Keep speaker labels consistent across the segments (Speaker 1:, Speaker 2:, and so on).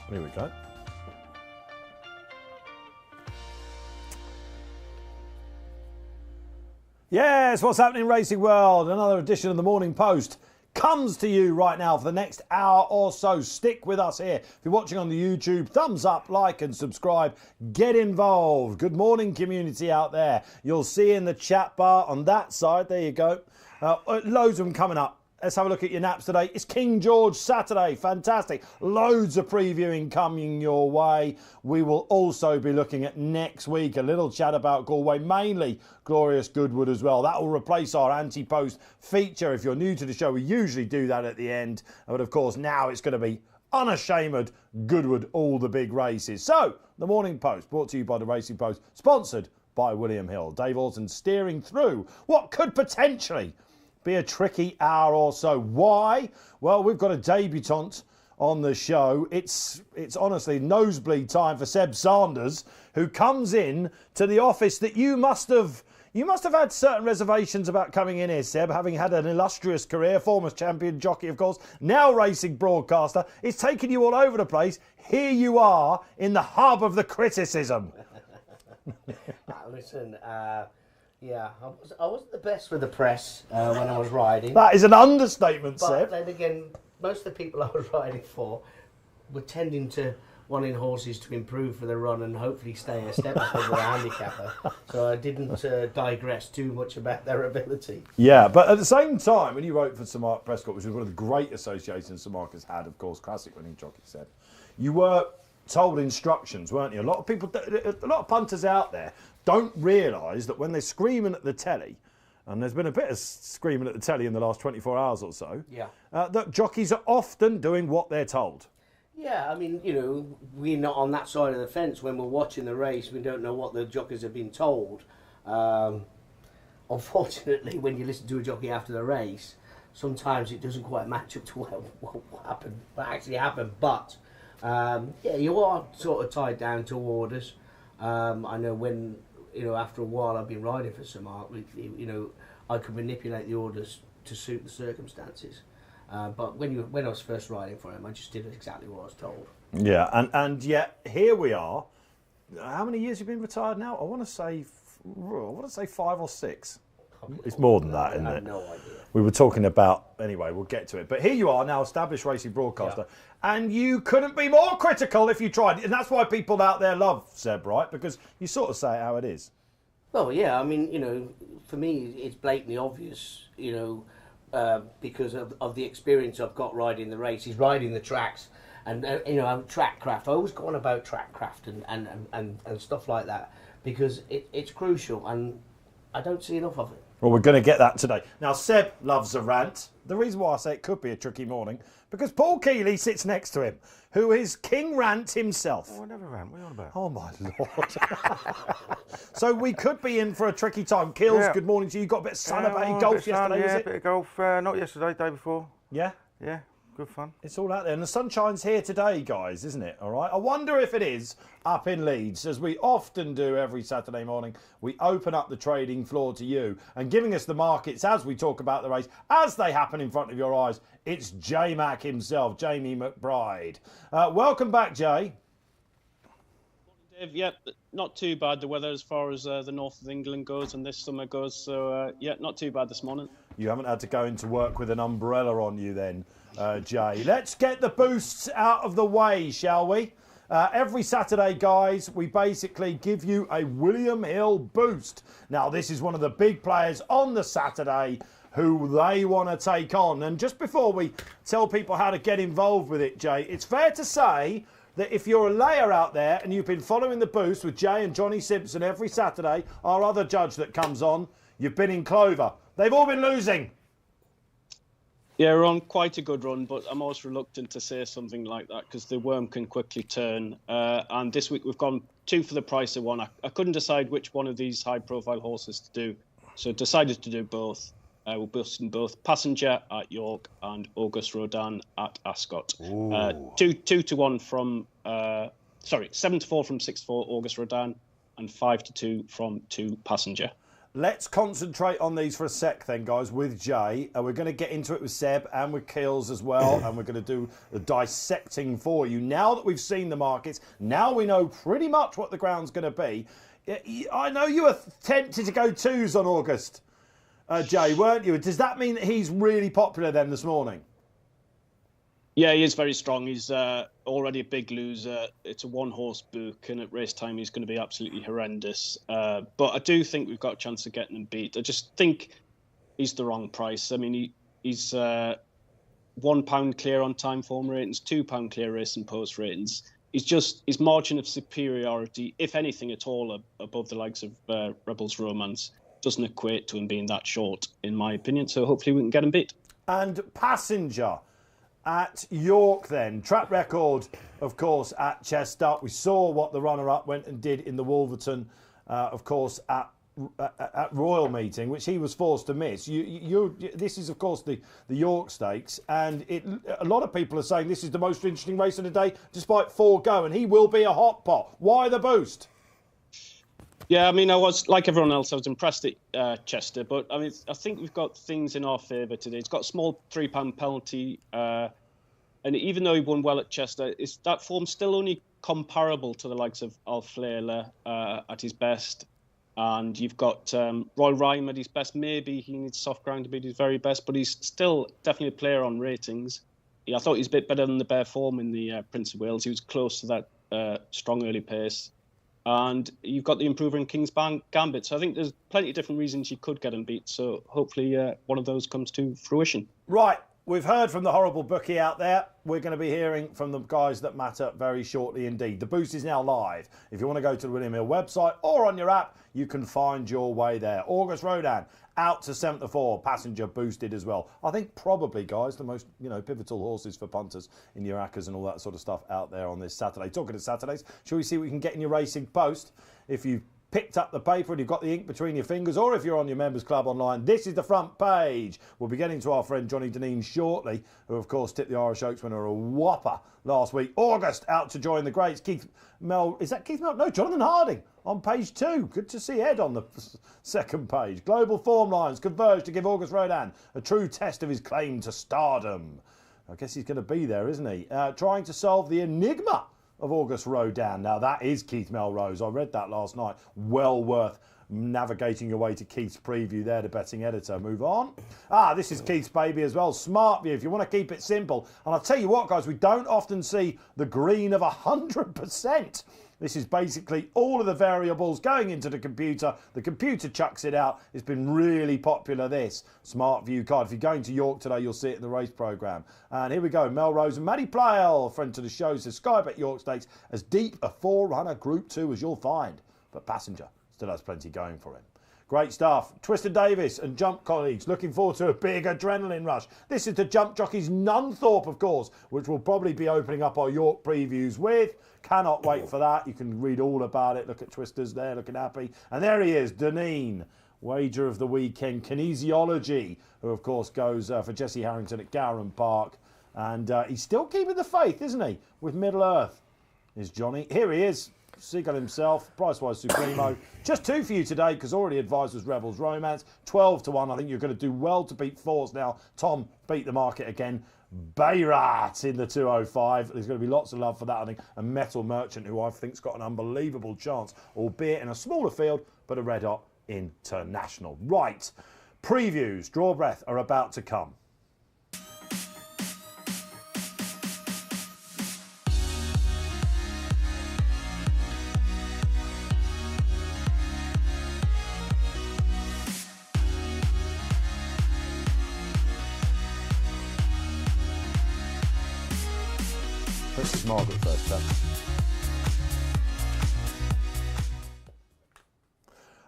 Speaker 1: Here we go. Yes, what's happening in Racing World? Another edition of the Morning Post comes to you right now for the next hour or so. Stick with us here. If you're watching on the YouTube, thumbs up, like and subscribe. Get involved. Good morning, community out there. You'll see in the chat bar on that side, there you go, loads of them coming up. Let's have a look at your naps today. It's King George Saturday. Fantastic. Loads of previewing coming your way. We will also be looking at next week. A little chat about Galway, mainly glorious Goodwood as well. That will replace our anti-post feature. If you're new to the show, we usually do that at the end. But of course, now it's going to be unashamed Goodwood, all the big races. So, the Morning Post, brought to you by the Racing Post, sponsored by William Hill. Dave Alton steering through what could potentially be a tricky hour or so. Why? Well, we've got a debutant on the show. It's honestly nosebleed time for Seb Sanders, who comes in to the office that you must have had certain reservations about coming in here, Seb, having had an illustrious career, former champion jockey, of course, now racing broadcaster. It's taken you all over the place. Here you are in the hub of the criticism.
Speaker 2: Listen, yeah, I wasn't the best with the press when I was riding.
Speaker 1: That is an understatement, Seb.
Speaker 2: But then again, most of the people I was riding for were tending to wanting horses to improve for the run and hopefully stay a step ahead with a handicapper. So I didn't digress too much about their ability.
Speaker 1: Yeah, but at the same time, when you wrote for Sir Mark Prescott, which was one of the great associations Sir Mark has had, of course, classic winning jockey Seb, you were told instructions, weren't you? A lot of punters out there don't realise that when they're screaming at the telly, and there's been a bit of screaming at the telly in the last 24 hours or so, that jockeys are often doing what they're told.
Speaker 2: Yeah, I mean, you know, we're not on that side of the fence when we're watching the race. We don't know what the jockeys have been told. Unfortunately, when you listen to a jockey after the race, sometimes it doesn't quite match up to what actually happened. But yeah, you are sort of tied down to orders. I know when, you know, after a while I've been riding for Sir Mark, you know, I could manipulate the orders to suit the circumstances. But when I was first riding for him, I just did exactly what I was told. Yeah,
Speaker 1: and yet here we are. How many years have you been retired now? I want to say 5 or 6. It's more than that, isn't it? I have no idea. We were talking about, anyway, we'll get to it. But here you are now, established racing broadcaster, and you couldn't be more critical if you tried. And that's why people out there love Seb, right? Because you sort of say it how it is. Well,
Speaker 2: yeah, I mean, you know, for me, it's blatantly obvious, you know, because of the experience I've got riding the races, riding the tracks, and, you know, I'm track craft. I always go on about track craft and stuff like that, because it's crucial, and I don't see enough of it.
Speaker 1: Well, we're going to get that today. Now, Seb loves a rant. The reason why I say it could be a tricky morning, because Paul Kealy sits next to him, who is King Rant himself.
Speaker 3: Oh, I never rant. What are you on about?
Speaker 1: Oh, my Lord. So we could be in for a tricky time. Kills, good morning to you. You got a bit of sun about your golf yesterday, was it?
Speaker 3: Yeah, a bit of golf. Not yesterday, day before.
Speaker 1: Yeah?
Speaker 3: Yeah. Good fun.
Speaker 1: It's all out there. And the sunshine's here today, guys, isn't it? All right. I wonder if it is up in Leeds, as we often do every Saturday morning. We open up the trading floor to you, and giving us the markets as we talk about the race, as they happen in front of your eyes, it's J-Mac himself, Jamie McBride. Welcome back, Jay.
Speaker 4: Dave, yeah, not too bad. The weather as far as the north of England goes and this summer goes. So, yeah, not too bad this morning.
Speaker 1: You haven't had to go into work with an umbrella on you then, Jay. Let's get the boosts out of the way, shall we? Every Saturday, guys, we basically give you a William Hill boost. Now, this is one of the big players on the Saturday who they want to take on. And just before we tell people how to get involved with it, Jay, it's fair to say that if you're a layer out there and you've been following the boost with Jay and Johnny Simpson every Saturday, our other judge that comes on, you've been in clover. They've all been losing.
Speaker 4: Yeah, we're on quite a good run, but I'm always reluctant to say something like that because the worm can quickly turn. And this week we've gone 2 for the price of 1. I couldn't decide which one of these high-profile horses to do, so decided to do both. We're boosting both Passenger at York and August Rodin at Ascot. 2 to 1 from 7 to 4 from 6 4 August Rodin and 5 to 2 from 2 Passenger.
Speaker 1: Let's concentrate on these for a sec then, guys, with Jay. We're going to get into it with Seb and with Keels as well, and we're going to do the dissecting for you. Now that we've seen the markets, now we know pretty much what the ground's going to be. I know you were tempted to go twos on August, Jay, weren't you? Does that mean that he's really popular then this morning?
Speaker 4: Yeah, he is very strong. He's already a big loser. It's a one-horse book, and at race time he's going to be absolutely horrendous. But I do think we've got a chance of getting him beat. I just think he's the wrong price. I mean, he's £1 clear on time form ratings, £2 clear race and post ratings. His margin of superiority, if anything at all, above the likes of Rebels Romance, doesn't equate to him being that short, in my opinion. So hopefully we can get him beat.
Speaker 1: And Passenger at York then. Track record, of course, at Chester. We saw what the runner-up went and did in the Wolverton, of course, at Royal Meeting, which he was forced to miss. This is, of course, the York Stakes, and a lot of people are saying this is the most interesting race of the day, despite 4 go, and he will be a hot pot. Why the boost?
Speaker 4: Yeah, I mean, I was, like everyone else, I was impressed at Chester, but I mean, I think we've got things in our favour today. It's got a small £3 penalty, and even though he won well at Chester, that form's still only comparable to the likes of Alflela at his best. And you've got Royal Rhyme at his best. Maybe he needs soft ground to be his very best, but he's still definitely a player on ratings. Yeah, I thought he was a bit better than the bare form in the Prince of Wales. He was close to that strong early pace. And you've got the improver in King's Gambit. So I think there's plenty of different reasons you could get him beat. So hopefully one of those comes to fruition.
Speaker 1: Right. We've heard from the horrible bookie out there. We're going to be hearing from the guys that matter very shortly indeed. The boost is now live. If you want to go to the William Hill website or on your app, you can find your way there. August Rodan out to 7th to 4. Passenger boosted as well. I think probably, guys, the most pivotal horses for punters in your ACCAs and all that sort of stuff out there on this Saturday. Talking of Saturdays, shall we see what we can get in your racing post? If you picked up the paper and you've got the ink between your fingers, or if you're on your members club online, this is the front page. We'll be getting to our friend Johnny Deneen shortly, who of course tipped the Irish Oaks winner a whopper last week. August out to join the greats. Is that Keith Mel? No, Jonathan Harding on page 2. Good to see Ed on the second page. Global form lines converge to give August Rodan a true test of his claim to stardom. I guess he's going to be there, isn't he? Trying to solve the enigma of August Rodan. Now, that is Keith Melrose. I read that last night. Well worth navigating your way to Keith's preview there, the betting editor. Move on. This is Keith's baby as well. Smart View, if you want to keep it simple. And I'll tell you what, guys, we don't often see the green of 100%. This is basically all of the variables going into the computer. The computer chucks it out. It's been really popular, this Smart View card. If you're going to York today, you'll see it in the race programme. And here we go. Melrose and Matty Plale, friend to the show, says Sky Bet York Stakes, as deep a 4-runner Group 2 as you'll find. But Passenger still has plenty going for him. Great stuff. Twister Davis and Jump colleagues looking forward to a big adrenaline rush. This is the Jump Jockeys Nunthorpe, of course, which we'll probably be opening up our York previews with. Cannot wait for that. You can read all about it. Look at Twisters there, looking happy. And there he is, Deneen. Wager of the weekend, Kinesiology, who of course goes for Jesse Harrington at Gowran Park. And he's still keeping the faith, isn't he? With Middle Earth is Johnny. Here he is. Seagull himself, Price-Wise Supremo. Just 2 for you today, because already advised was Rebels Romance. 12 to 1. I think you're going to do well to beat 4s now. Tom beat the market again. Bayrat in the 205. There's going to be lots of love for that, I think. And Metal Merchant, who I think's got an unbelievable chance, albeit in a smaller field, but a red hot international. Right. Previews, draw breath, are about to come. This is Margaret first, then.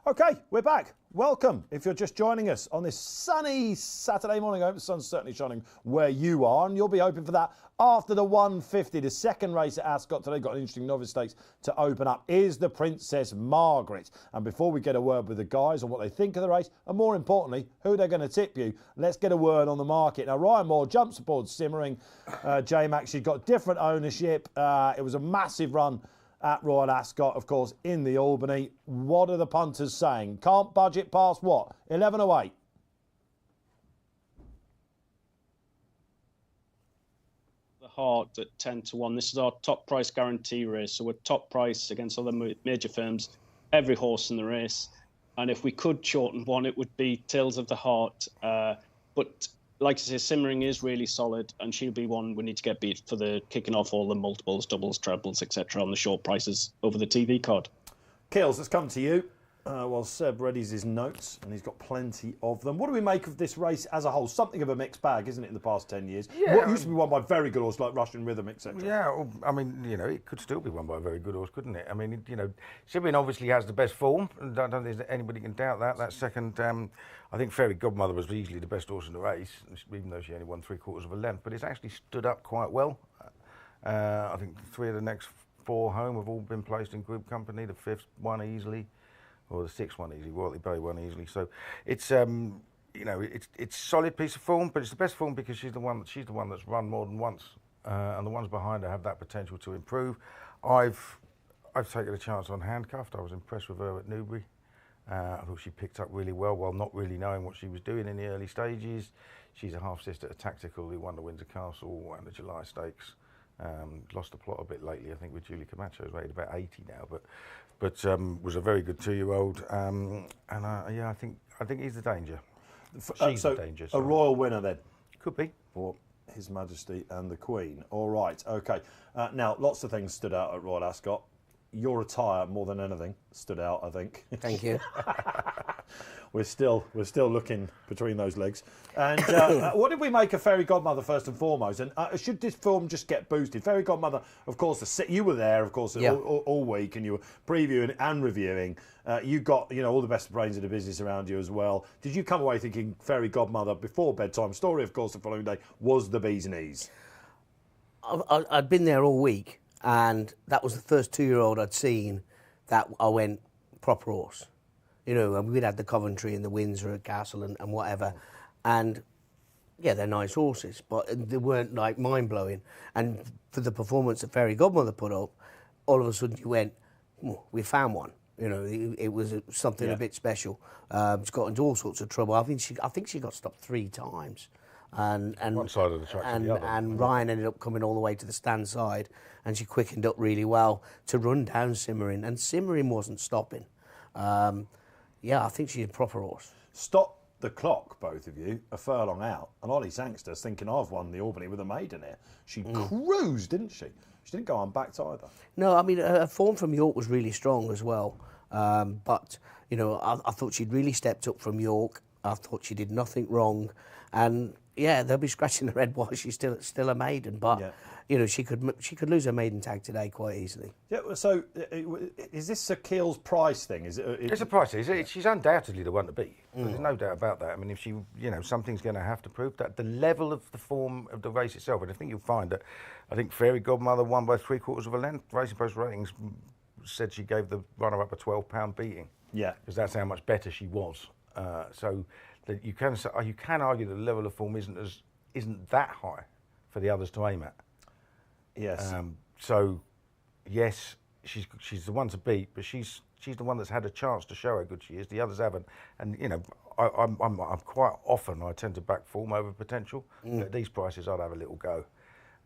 Speaker 1: Okay, we're back. Welcome. If you're just joining us on this sunny Saturday morning, I hope the sun's certainly shining where you are, and you'll be hoping for that after the 150. The second race at Ascot today, got an interesting novice stakes to open up, is the Princess Margaret. And before we get a word with the guys on what they think of the race, and more importantly, who they're going to tip you, let's get a word on the market. Now, Ryan Moore jumps aboard simmering. J-Max, she's got different ownership. It was a massive run at Royal Ascot, of course, in the Albany. What are the punters saying? Can't budget past what? 11.08.
Speaker 4: The Heart at 10-1. This is our top price guarantee race, so we're top price against other major firms, every horse in the race. And if we could shorten one, it would be Tales of the Heart. But like I say, Simmering is really solid, and she'll be one we need to get beat for the kicking off all the multiples, doubles, trebles, etc. on the short prices over the TV card.
Speaker 1: Keels, let's come to you. While Seb readies his notes, and he's got plenty of them. What do we make of this race as a whole? Something of a mixed bag, isn't it, in the past 10 years?
Speaker 3: Yeah,
Speaker 1: What used to be won by very good horses like Russian Rhythm, etc.
Speaker 3: Yeah, well, I mean, you know, it could still be won by a very good horse, couldn't it? I mean, you know, Simmering obviously has the best form, and I don't think anybody can doubt that. That second, I think Fairy Godmother was easily the best horse in the race, even though she only won 3/4 of a length. But it's actually stood up quite well. I think 3 of the next 4 home have all been placed in group company. The 5th won easily, or the 6th one easily. Wortley Bay won easily. So it's you know, it's solid piece of form, but it's the best form because she's the one that's run more than once, and the ones behind her have that potential to improve. I've taken a chance on Handcuffed. I was impressed with her at Newbury. I thought she picked up really well while not really knowing what she was doing in the early stages. She's a half-sister to Tactical, who won the Windsor Castle and the July Stakes. Lost the plot a bit lately, I think, with Julie Camacho. He's rated about 80 now, but was a very good 2-year-old. Yeah, I think he's the danger. She's the danger.
Speaker 1: A royal winner then?
Speaker 3: Could be.
Speaker 1: For His Majesty and the Queen. All right, OK. Now, lots of things stood out at Royal Ascot. Your attire, more than anything, stood out, I think.
Speaker 2: Thank you.
Speaker 1: We're still looking between those legs. And what did we make of Fairy Godmother first and foremost? And should this film just get boosted? Fairy Godmother, of course, you were there, of course,
Speaker 2: yeah.
Speaker 1: all week, and you were previewing and reviewing. You got, you know, all the best brains of the business around you as well. Did you come away thinking Fairy Godmother before bedtime story, of course, the following day was the bee's knees?
Speaker 2: I'd been there all week, and that was the first 2-year-old I'd seen that I went proper horse. You know, and we'd had the Coventry and the Windsor at Castle and whatever. And, yeah, they're nice horses, but they weren't, like, mind-blowing. And for the performance that Fairy Godmother put up, all of a sudden you went, oh, we found one. You know, it was something a bit special. It's got into all sorts of trouble. I think she got stopped 3 times. And
Speaker 3: one side of the track to the other.
Speaker 2: And Ryan ended up coming all the way to the stand side, and she quickened up really well to run down Simmering, and Simmering wasn't stopping. Yeah, I think she's a proper horse.
Speaker 1: Stop the clock, both of you, a furlong out. And Ollie Sangster's thinking, I've won the Albany with a maiden here. She cruised, didn't she? She didn't go unbacked either.
Speaker 2: No, I mean, her form from York was really strong as well. But, you know, I thought she'd really stepped up from York. I thought she did nothing wrong. And, yeah, they'll be scratching their head while she's still a maiden. But, you know, she could lose her maiden tag today quite easily.
Speaker 1: Yeah, so is this Sir Keel's price thing? It's
Speaker 3: a price. She's undoubtedly the one to beat. There's no doubt about that. I mean, if she, you know, something's going to have to prove that. The level of the form of the race itself, and I think you'll find that, I think Fairy Godmother won by 3/4 of a length. Racing Post Ratings said she gave the runner-up a £12 beating. Yeah. Because that's how much better she was. So that you can argue that the level of form isn't that high for the others to aim at.
Speaker 1: Yes.
Speaker 3: So, yes, she's the one to beat, but she's the one that's had a chance to show how good she is. The others haven't, and you know, I'm quite often I tend to back form over potential. At these prices, I'd have a little go.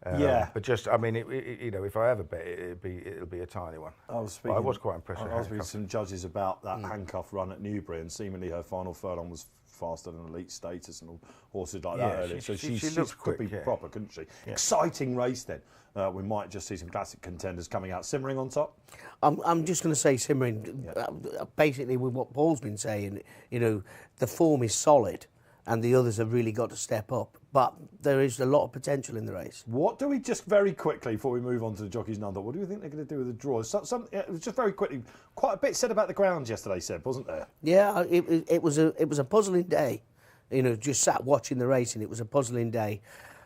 Speaker 3: But just, I mean, you know, if I ever bet it, it'll be a tiny one. I was quite impressed.
Speaker 1: I was speaking to some judges about that handcuff run at Newbury, and seemingly her final furlong was faster than elite status and all horses like that earlier. So she could be proper, couldn't she? Yeah. Exciting race then. We might just see some classic contenders coming out. Simmering on top?
Speaker 2: I'm just going to say Simmering, basically with what Paul's been saying, you know, the form is solid and the others have really got to step up. But there is a lot of potential in the race.
Speaker 1: What do we, just very quickly, before we move on to the Jockeys Nunthorpe, what do you think they're going to do with the draw? Just very quickly, quite a bit said about the grounds yesterday, Seb, wasn't there?
Speaker 2: Yeah, it was a puzzling day. You know, just sat watching the racing, it was a puzzling day.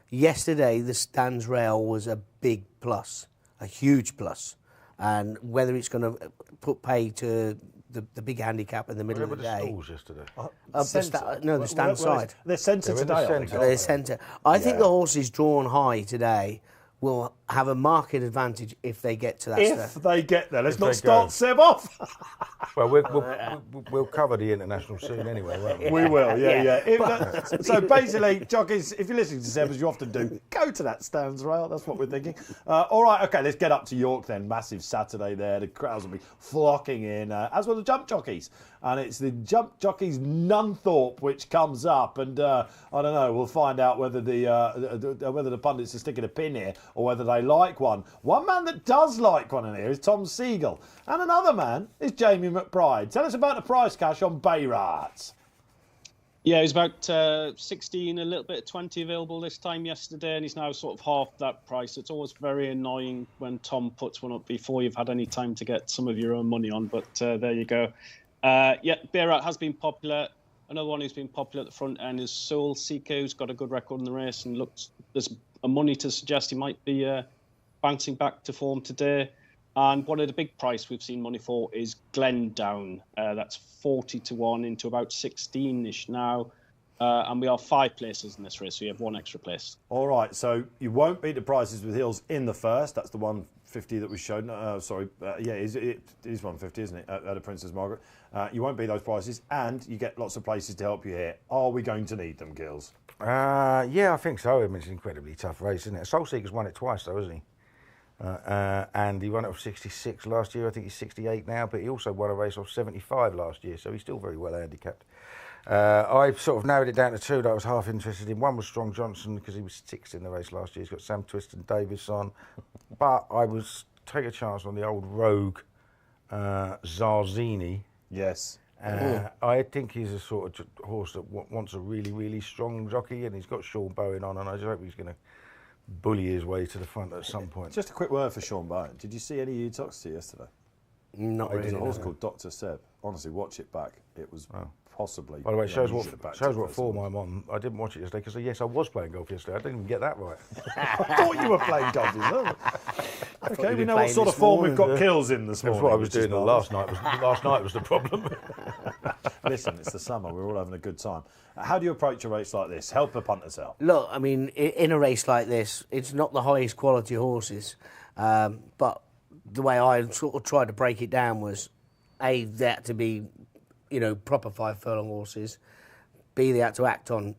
Speaker 2: Yesterday, the stands rail was a big plus, a huge plus. And whether it's going to put pay to the big handicap in the middle of the day.
Speaker 3: The stalls yesterday?
Speaker 2: The stand side.
Speaker 1: They're centre today, I think.
Speaker 2: They're centre. I think the horses drawn high today will have a market advantage if they get to that
Speaker 1: If
Speaker 2: step.
Speaker 1: they get there. Let's
Speaker 3: If
Speaker 1: not
Speaker 3: they
Speaker 1: start
Speaker 3: go.
Speaker 1: Seb off.
Speaker 3: Well, we'll cover the international soon anyway, won't we?
Speaker 1: We will, yeah. So basically, jockeys, if you're listening to Seb, as you often do, go to that stands rail. That's what we're thinking. All right, okay, let's get up to York then. Massive Saturday there. The crowds will be flocking in, as will the jump jockeys. And it's the jump jockeys Nunthorpe which comes up, and I don't know. We'll find out whether the pundits are sticking a pin here or whether they like one. One man that does like one in here is Tom Siegel, and another man is Jamie McBride. Tell us about the price cash on Bayrat.
Speaker 4: Yeah, he's about 16, a little bit of 20 available this time yesterday, and he's now sort of half that price. It's always very annoying when Tom puts one up before you've had any time to get some of your own money on, but there you go. Bayrat has been popular. Another one who's been popular at the front end is Soul Qipco, who's got a good record in the race and there's a money to suggest he might be bouncing back to form today. And one of the big price we've seen money for is Glendown. That's 40 to 1 into about 16-ish now. And we are 5 places in this race, so you have 1 extra place.
Speaker 1: All right, so you won't beat the prices with Hills in the first. That's the 150 that we showed. It is 150, isn't it, at the Princess Margaret? You won't beat those prices, and you get lots of places to help you here. Are we going to need them, Gills?
Speaker 3: Yeah, I think so. I mean, it's an incredibly tough race, isn't it? Soul Seeker's won it twice, though, hasn't he? And he won it off 66 last year. I think he's 68 now, but he also won a race off 75 last year, so he's still very well handicapped. I've sort of narrowed it down to 2 that I was half interested in. One was Strong Johnson because he was 6th in the race last year. He's got Sam Twist and Davis on. But I was take a chance on the old rogue Zarzini.
Speaker 1: Yes.
Speaker 3: I think he's a sort of horse that wants a really, really strong jockey, and he's got Sean Bowen on, and I just hope he's going to bully his way to the front at some point.
Speaker 1: Just a quick word for Sean Bowen. Did you see any Utoxity yesterday?
Speaker 2: Not really.
Speaker 1: There's a horse called Dr. Seb. Honestly, watch it back. It was possibly...
Speaker 3: By the way, it shows
Speaker 1: you
Speaker 3: what
Speaker 1: should have backed it first.
Speaker 3: form I'm on. I didn't watch it yesterday because, yes, I was playing golf yesterday. I didn't even get that right.
Speaker 1: I thought you were playing golf. Okay, we know what
Speaker 2: playing
Speaker 1: sort of
Speaker 2: this
Speaker 1: form we've got
Speaker 2: morning.
Speaker 1: Kills in this
Speaker 3: That's
Speaker 1: morning.
Speaker 3: what I was
Speaker 1: which is
Speaker 3: doing
Speaker 1: marvellous.
Speaker 3: last night was the problem.
Speaker 1: Listen, it's the summer. We're all having a good time. How do you approach a race like this? Help the punters out.
Speaker 2: Look, I mean, in a race like this, it's not the highest quality horses, but the way I sort of tried to break it down was, A, they had to be, proper 5 furlong horses. B, they had to act on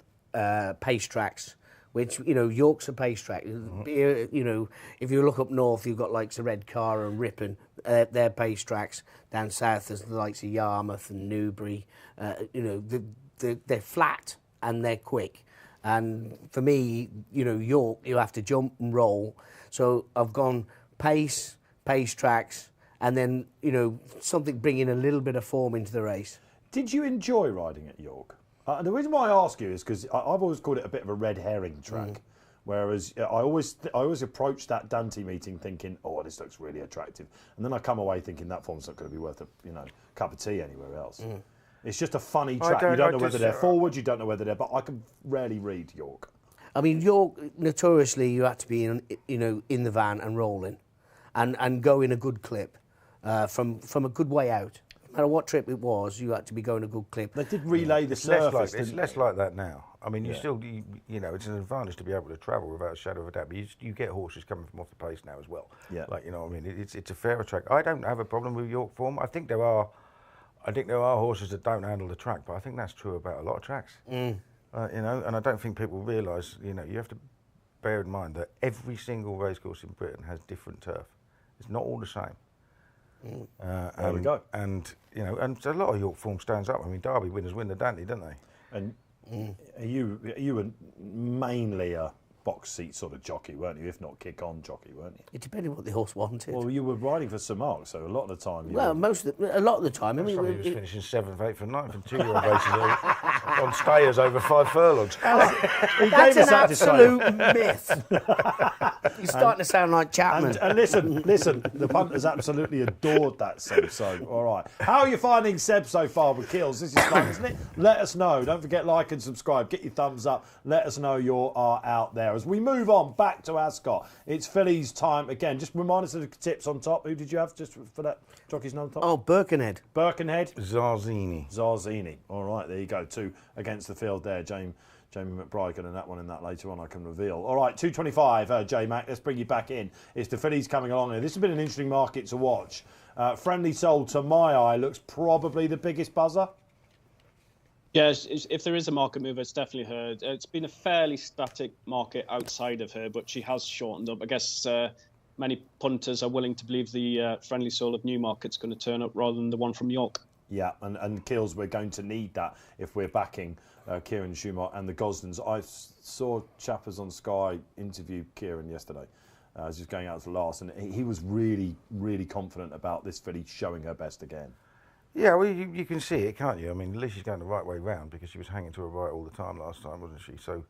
Speaker 2: pace tracks, which, York's a pace track. Mm-hmm. If you look up north, you've got likes of Redcar and Ripon, they're pace tracks. Down south, there's the likes of Yarmouth and Newbury. They're flat and they're quick. And for me, York, you have to jump and roll. So I've gone pace tracks, and then, something bringing a little bit of form into the race.
Speaker 1: Did you enjoy riding at York? The reason why I ask you is because I've always called it a bit of a red herring track. Whereas I always approach that Dante meeting thinking, oh, this looks really attractive. And then I come away thinking that form's not going to be worth a cup of tea anywhere else. It's just a funny track. You don't know whether they're forward, you don't know whether they're... But I can rarely read York.
Speaker 2: I mean, York, notoriously, you have to be in the van and rolling and go in a good clip from a good way out. No matter what trip it was, you had to be going a good clip.
Speaker 1: They did relay the surface.
Speaker 3: It's less like that now. I mean, it's an advantage to be able to travel without a shadow of a doubt. But you get horses coming from off the pace now as well.
Speaker 1: Yeah.
Speaker 3: It's a fairer track. I don't have a problem with York form. I think there are horses that don't handle the track, but I think that's true about a lot of tracks. And I don't think people realise. You have to bear in mind that every single racecourse in Britain has different turf. It's not all the same.
Speaker 1: There we go.
Speaker 3: And a lot of York form stands up. I mean, Derby winners win the Dante, don't they?
Speaker 1: And you were mainly a box seat sort of jockey, weren't you? If not kick-on jockey, weren't you?
Speaker 2: It depended what the horse wanted.
Speaker 1: Well, you were riding for Sir Mark, so a lot of the time...
Speaker 2: a lot of the time. I mean,
Speaker 3: he was finishing 7th, 8th and 9th and 2-year-old races on stayers over 5 furlongs.
Speaker 2: That's an absolute myth. You're starting to sound like Chapman.
Speaker 1: And listen, the punters absolutely adored that Seb, so all right. How are you finding Seb so far with Kills? This is fun, isn't it? Let us know. Don't forget, like and subscribe. Get your thumbs up. Let us know you are out there. As we move on back to Ascot, it's fillies time again. Just remind us of the tips on top. Who did you have just for that Jockeys on top?
Speaker 2: Oh, Birkenhead.
Speaker 1: Birkenhead.
Speaker 3: Zarzini.
Speaker 1: All right, there you go. 2 against the field there. Jamie McBride getting that one in that later on, I can reveal. All right, 225, J-Mac, let's bring you back in. It's the fillies coming along here. This has been an interesting market to watch. Friendly Soul, to my eye, looks probably the biggest buzzer.
Speaker 4: Yes, if there is a market mover, it's definitely her. It's been a fairly static market outside of her, but she has shortened up. I guess many punters are willing to believe the Friendly Soul of Newmarket's going to turn up rather than the one from York.
Speaker 1: Yeah, and Keels, we're going to need that if we're backing Kieran Schumacher and the Gosdens. I saw Chappers on Sky interview Kieran yesterday as he was going out to last, and he was really, really confident about this filly showing her best again.
Speaker 3: Yeah, well, you can see it, can't you? I mean, at least she's going the right way round because she was hanging to her right all the time last time, wasn't she? So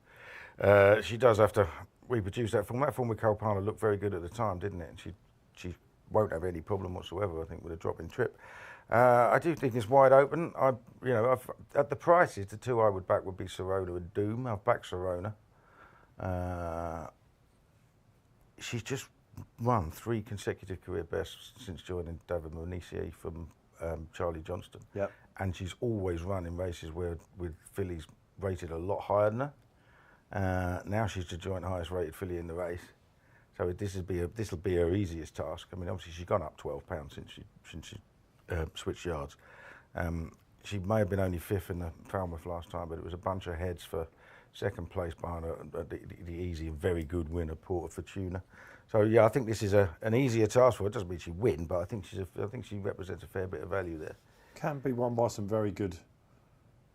Speaker 3: she does have to reproduce that form. That form with Kalpana looked very good at the time, didn't it? And she won't have any problem whatsoever, I think, with a drop in trip. I do think it's wide open. At the prices, the two I would back would be Sirona and Doom. I've backed Sirona. She's just won 3 consecutive career bests since joining David Monissier from Charlie Johnston.
Speaker 1: Yep.
Speaker 3: And she's always run in races with fillies rated a lot higher than her. Now she's the joint highest rated filly in the race. So this will be her easiest task. I mean, obviously she's gone up £12 since she switched yards. She may have been only 5th in the Falmouth last time, but it was a bunch of heads for second place behind the easy and very good winner, Porta Fortuna. So yeah, I think this is an easier task for her. It doesn't mean she win, but I think she represents a fair bit of value there.
Speaker 1: Can be won by some very good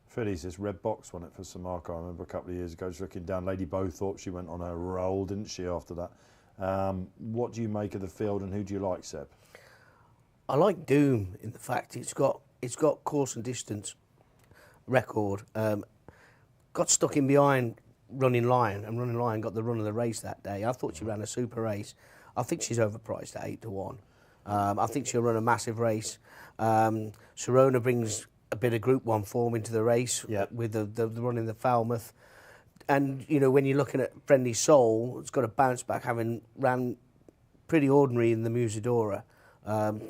Speaker 1: fillies. This Red Box won it for Sir Mark. I remember a couple of years ago, just looking down. Lady Bowthorpe, she went on a roll, didn't she, after that? What do you make of the field, and who do you like, Seb?
Speaker 2: I like Doom in the fact it's got course and distance record. Got stuck in behind Running Lion, and Running Lion got the run of the race that day. I thought she ran a super race. I think she's overpriced at 8 to 1. I think she'll run a massive race. Sirona brings a bit of Group 1 form into the race with the run in the Falmouth. And, you know, when you're looking at Friendly Soul, it's got a bounce back, having ran pretty ordinary in the Musadora.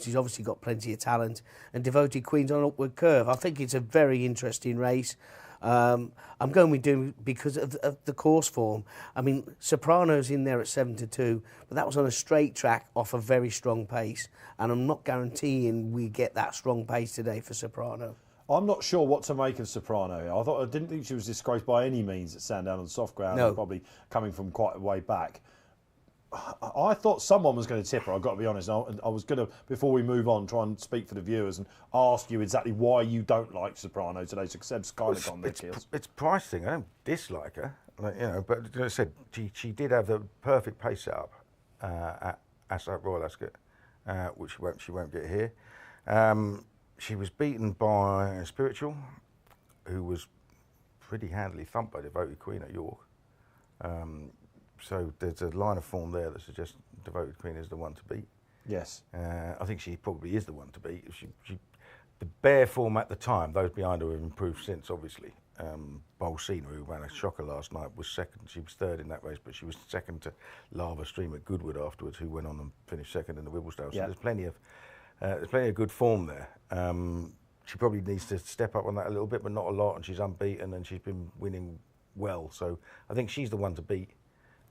Speaker 2: She's obviously got plenty of talent. And Devoted Queen's on an upward curve. I think it's a very interesting race. I'm going with Doom because of the course form. I mean, Soprano's in there at 7 to 2, but that was on a straight track off a very strong pace. And I'm not guaranteeing we get that strong pace today for Soprano.
Speaker 1: I'm not sure what to make of Soprano. I didn't think she was disgraced by any means at Sandown on soft ground.
Speaker 2: No.
Speaker 1: Probably coming from quite a way back. I thought someone was going to tip her, I've got to be honest. I was going to, before we move on, try and speak for the viewers and ask you exactly why you don't like Soprano today. So Seb's kind of gone their heels.
Speaker 3: It's pricing. I don't dislike her, but as I said, she did have the perfect pace set up at Royal Ascot, which she won't get here. She was beaten by Spiritual, who was pretty handily thumped by Devoted Queen at York. So there's a line of form there that suggests Devoted Queen is the one to beat.
Speaker 1: Yes.
Speaker 3: I think she probably is the one to beat. The bare form at the time, those behind her have improved since, obviously. Bolsina, who ran a shocker last night, was second. She was third in that race, but she was second to Lava Stream at Goodwood afterwards, who went on and finished second in the Wibblesdale. So there's plenty of good form there. She probably needs to step up on that a little bit, but not a lot, and she's unbeaten, and she's been winning well. So I think she's the one to beat.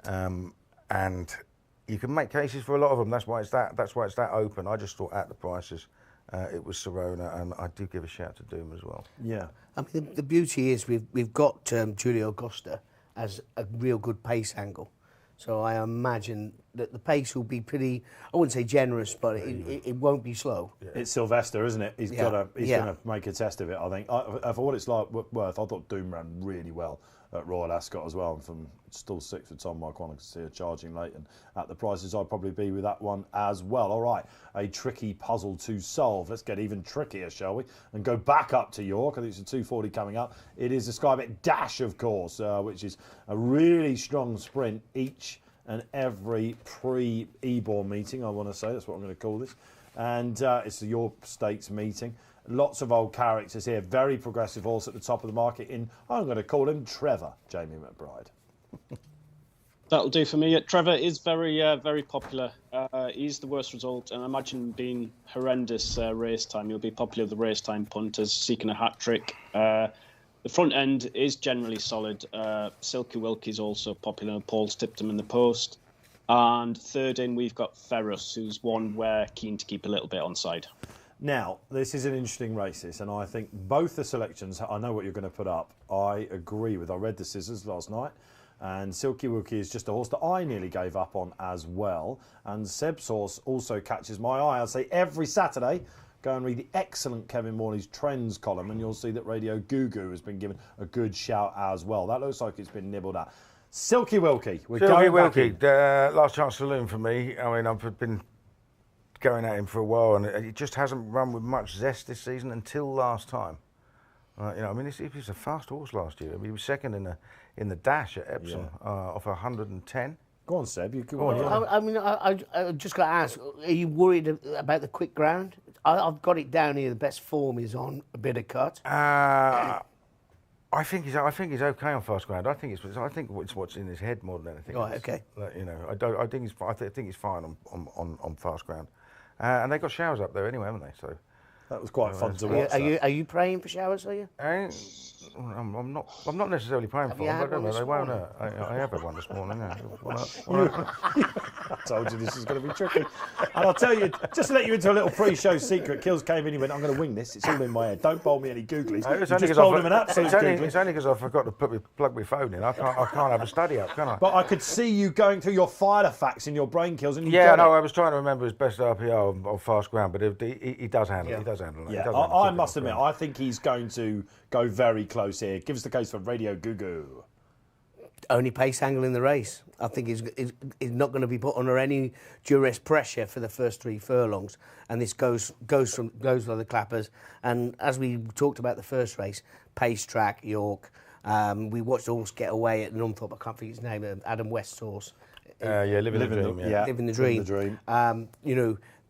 Speaker 3: And you can make cases for a lot of them. That's why it's that open. I just thought at the prices, it was Sirona, and I do give a shout to Doom as well.
Speaker 1: Yeah.
Speaker 2: I mean, the beauty is we've got Julio Costa as a real good pace angle. So I imagine that the pace will be pretty, I wouldn't say generous, but it won't be slow.
Speaker 1: Yeah. It's Sylvester, isn't it? He's going to make a test of it, I think. For what it's worth, I thought Doom ran really well at Royal Ascot as well. And from still 6 for Tom Mike, I can see her charging late. And at the prices, I'd probably be with that one as well. All right, a tricky puzzle to solve. Let's get even trickier, shall we? And go back up to York. I think it's a 240 coming up. It is the Skybet Dash, of course, which is a really strong sprint each and every pre-Ebor meeting, I want to say. That's what I'm going to call this. And it's the York Stakes meeting. Lots of old characters here. Very progressive horse at the top of the market in, I'm going to call him Trevor, Jamie McBride.
Speaker 4: That'll do for me. Trevor is very popular. He's the worst result, and I imagine being horrendous race time. He'll be popular with the race time punters seeking a hat trick. The front end is generally solid. Silky Wilkie is also popular. Paul's tipped him in the post. And third in, we've got Ferrus, who's one we're keen to keep a little bit on side.
Speaker 1: Now, this is an interesting race, this, and I think both the selections, I know what you're going to put up. I agree with. I read the scissors last night, and Silky Wilkie is just a horse that I nearly gave up on as well. And Seb's horse also catches my eye. I'd say every Saturday, go and read the excellent Kevin Morley's Trends column, and you'll see that Radio Goo has been given a good shout as well. That looks like it's been nibbled at. Silky Wilkie.
Speaker 3: Silky Wilkie, last chance saloon for me. I mean, I've been going at him for a while, and it just hasn't run with much zest this season until last time. I mean, he was a fast horse last year. I mean, he was second in the dash at Epsom off 110.
Speaker 1: Go on, Seb. You
Speaker 3: go on.
Speaker 2: I mean, I just got to ask: are you worried about the quick ground? I've got it down here. The best form is on a bit of cut.
Speaker 3: I think he's okay on fast ground. I think it's what's in his head more than anything.
Speaker 2: Right. Okay.
Speaker 3: I think he's fine on fast ground. And they got showers up there anyway, haven't they? So
Speaker 1: that was quite fun to watch.
Speaker 2: Are you praying for showers? Are you?
Speaker 3: I'm not necessarily praying for them. But I don't know. They won't hurt. I have had one this morning.
Speaker 1: I told you this is going to be tricky. And I'll tell you, just to let you into a little pre-show secret, Kills came in, he went, I'm going to wing this. It's all in my head. Don't bowl me any googlies. Just told him an absolute googly.
Speaker 3: It's only because I forgot to plug my phone in. I can't have a study up, can I?
Speaker 1: But I could see you going through your fire facts in your brain, Kills. And
Speaker 3: I was trying to remember his best RPO on fast ground, but he does handle it. He does handle it.
Speaker 1: Yeah, I must admit, I think he's going to go very close here. Give us the case for Radio Goo.
Speaker 2: Only pace angle in the race. I think he's not going to be put under any duress pressure for the first 3 furlongs, and this goes by the clappers. And as we talked about the first race, pace track York. We watched the horse get away at Nunthorpe. I can't think his name. Adam West's horse.
Speaker 3: Living the Dream.
Speaker 2: Living the Dream.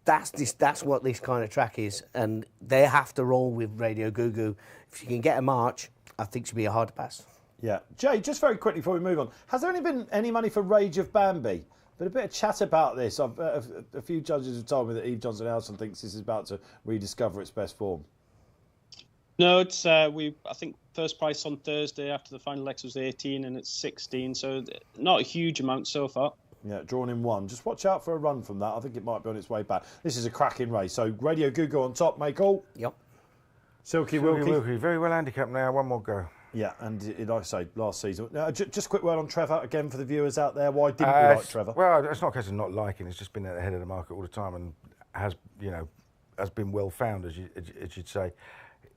Speaker 2: That's what this kind of track is, and they have to roll with Radio Goo. If you can get a march, I think it should be a hard pass.
Speaker 1: Yeah. Jay, just very quickly before we move on, has there only been any money for Rage of Bambi? But a bit of chat about this. A few judges have told me that Eve Johnson-Elson thinks this is about to rediscover its best form.
Speaker 4: No, it's I think first price on Thursday after the final Lex was 18 and it's 16, so not a huge amount so far.
Speaker 1: Yeah, drawn in 1. Just watch out for a run from that. I think it might be on its way back. This is a cracking race. So Radio Goo on top, make all.
Speaker 2: Yep.
Speaker 1: Silky Wilkie.
Speaker 3: Very well handicapped now. One more go.
Speaker 1: Yeah, and like I say, last season. Just a quick word on Trevor, again, for the viewers out there. Why didn't you like Trevor?
Speaker 3: Well, it's not a case of not liking. It's just been at the head of the market all the time and has been well found, as you'd say.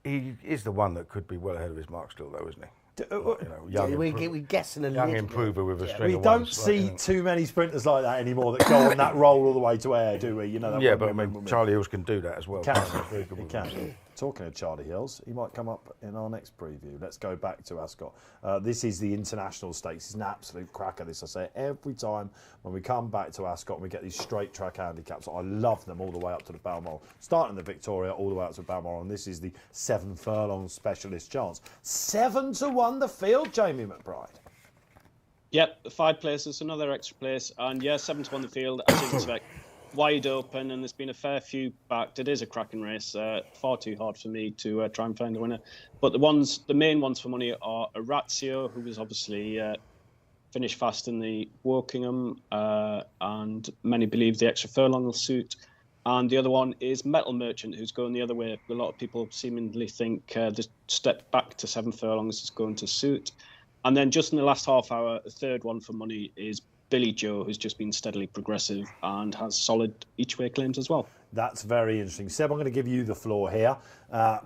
Speaker 3: He is the one that could be well ahead of his mark still, though, isn't he?
Speaker 2: We're guessing a
Speaker 3: young
Speaker 2: little
Speaker 3: improver with a string of
Speaker 1: We don't
Speaker 3: ones,
Speaker 1: see too many sprinters like that anymore that go on that roll all the way to air, do we?
Speaker 3: But I mean, Charlie Hills can do that as well.
Speaker 1: He can. Talking of Charlie Hills, he might come up in our next preview. Let's go back to Ascot. This is the International Stakes. It's an absolute cracker, this. I say it every time when we come back to Ascot and we get these straight track handicaps. I love them all the way up to the Balmoral. Starting the Victoria all the way up to the Balmoral. And this is the 7 furlong specialist chance. 7-1 the field, Jamie McBride.
Speaker 4: Yep, 5 places, another extra place. And 7-1 the field, as you'd expect. Wide open, and there's been a fair few backed. It is a cracking race. Far too hard for me to try and find a winner. But the main ones for money are Orazio, who was obviously finished fast in the Wokingham, and many believe the extra furlong will suit. And the other one is Metal Merchant, who's going the other way. A lot of people seemingly think the step back to 7 furlongs is going to suit. And then just in the last half hour, the third one for money is Billy Joe, who's just been steadily progressive and has solid each-way claims as well.
Speaker 1: That's very interesting. Seb, I'm going to give you the floor here.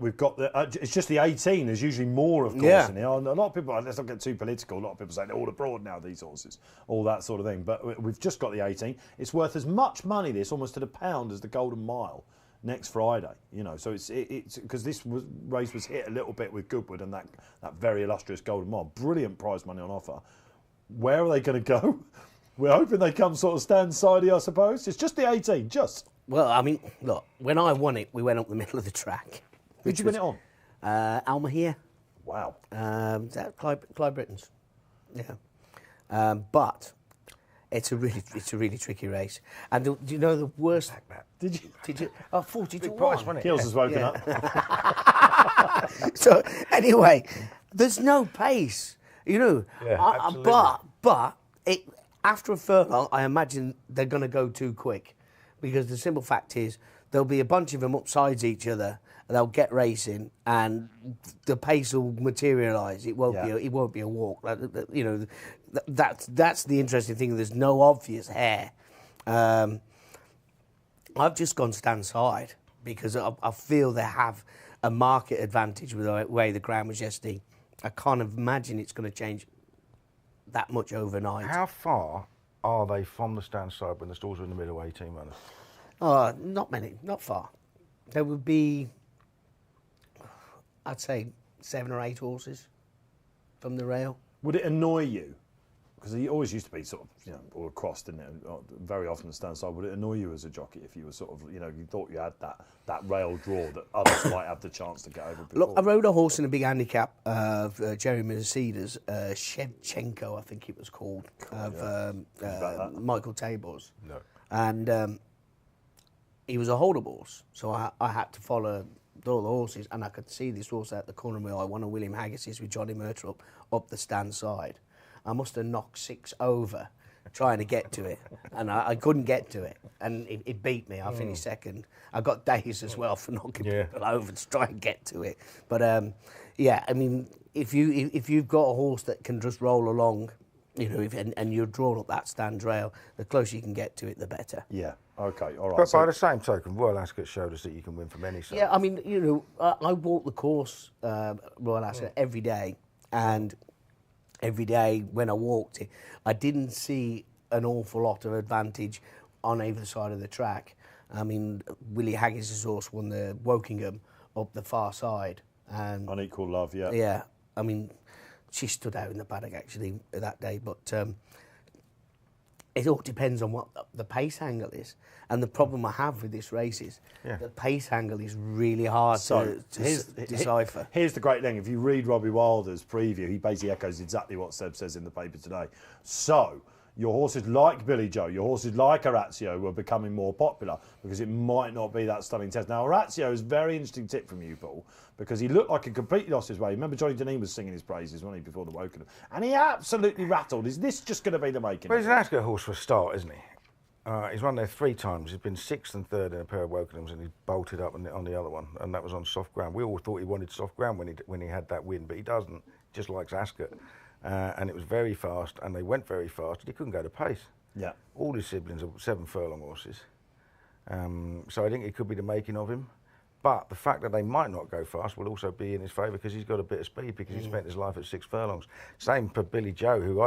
Speaker 1: We've got it's just the 18. There's usually more, of course, in here. A lot of people, let's not get too political, a lot of people say they're all abroad now, these horses, all that sort of thing. But we've just got the 18. It's worth as much money, this, almost to the pound, as the Golden Mile next Friday. So it's because this race was hit a little bit with Goodwood and that very illustrious Golden Mile. Brilliant prize money on offer. Where are they going to go? We're hoping they come sort of stand-sidey, I suppose. It's just the 18, just.
Speaker 2: Well, I mean, look, when I won it, we went up the middle of the track.
Speaker 1: Who'd you win it on?
Speaker 2: Alma here.
Speaker 1: Wow.
Speaker 2: Clyde Britton's. Yeah. But it's a really tricky race. And do you know the worst? Did you? Oh, 40 to 1.
Speaker 1: Kills has woken up.
Speaker 2: So anyway, There's no pace, you know.
Speaker 3: Yeah, absolutely.
Speaker 2: But after a furlong, I imagine they're going to go too quick, because the simple fact is there'll be a bunch of them upsides each other. They'll get racing, and the pace will materialise. It won't be a walk. You know, that's the interesting thing. There's no obvious hair. I've just gone stand side because I feel they have a market advantage with the way the ground was yesterday. I can't imagine it's going to change that much overnight.
Speaker 3: How far are they from the stand side when the stalls are in the middle, 18 runners?
Speaker 2: Not many, not far. There would be, I'd say, 7 or 8 horses from the rail.
Speaker 1: Would it annoy you? Because he always used to be sort of, you know, all across, didn't it? Very often the stand side. Would it annoy you as a jockey if you were sort of, you know, you thought you had that rail draw that others might have the chance to get over before?
Speaker 2: Look, I rode a horse in a big handicap of Jerry Mercedes, Qipco, I think it was called, Michael Tabor's.
Speaker 3: No.
Speaker 2: And he was a holder horse, so I had to follow all the horses, and I could see this horse out the corner of my eye, one of William Haggis's with Johnny Murtrup up the stand side. I must have knocked 6 over trying to get to it, and I couldn't get to it, and it beat me. I finished second. I got days as well for knocking people over to try and get to it. But yeah, I mean, if you've got a horse that can just roll along, you know, and you're drawn up that stand rail, the closer you can get to it, the better.
Speaker 1: Yeah. Okay. All right.
Speaker 3: But by the same token, Royal Ascot showed us that you can win from any side.
Speaker 2: Yeah, I mean, you know, I walk the course, Royal Ascot, every day, and every day when I walked it, I didn't see an awful lot of advantage on either side of the track. I mean, Willie Haggis's horse won the Wokingham up the far side. And
Speaker 1: Unequal Love, yeah.
Speaker 2: Yeah, I mean, she stood out in the paddock actually that day, but it all depends on what the pace angle is. And the problem I have with this race is the pace angle is really hard to decipher.
Speaker 1: Here's the great thing. If you read Robbie Wilder's preview, he basically echoes exactly what Seb says in the paper today. So, your horses like Billy Joe, your horses like Orazio were becoming more popular because it might not be that stunning test. Now, Orazio is a very interesting tip from you, Paul, because he looked like he completely lost his way. Remember Johnny Deneen was singing his praises, wasn't he, before the Wokingham? And he absolutely rattled. Is this just going to be the making?
Speaker 3: Well, he's an Ascot horse for a start, isn't he? He's run there 3 times. He's been 6th and 3rd in a pair of Wokinghams, and he bolted up on the other one, and that was on soft ground. We all thought he wanted soft ground when he had that win, but he doesn't. He just likes Ascot. And it was very fast, and they went very fast, and he couldn't go to pace.
Speaker 1: Yeah.
Speaker 3: All his siblings are 7 furlong horses. So I think it could be the making of him. But the fact that they might not go fast will also be in his favour because he's got a bit of speed because he spent his life at 6 furlongs. Same for Billy Joe, who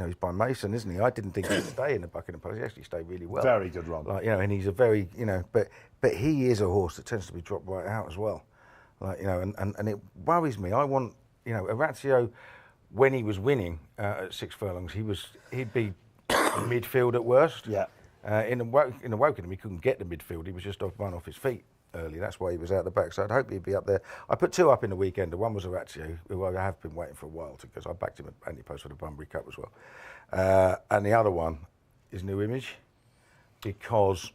Speaker 3: he's by Mason, isn't he? I didn't think he'd stay in the Buckingham Post. He actually stayed really well.
Speaker 1: Very good run.
Speaker 3: Like, you know, and he's a very, you know, but he is a horse that tends to be dropped right out as well. Like, you know, and it worries me. I want, you know, Orazio, when he was winning at 6 furlongs, he'd be midfield at worst.
Speaker 1: Yeah.
Speaker 3: In the Wokingham, he couldn't get the midfield. He was just off his feet early. That's why he was out the back. So I'd hope he'd be up there. I put 2 up in the weekend. The one was Orazio, who I have been waiting for a while because I backed him at Anti-Post for the Bunbury Cup as well. And the other one is New Image because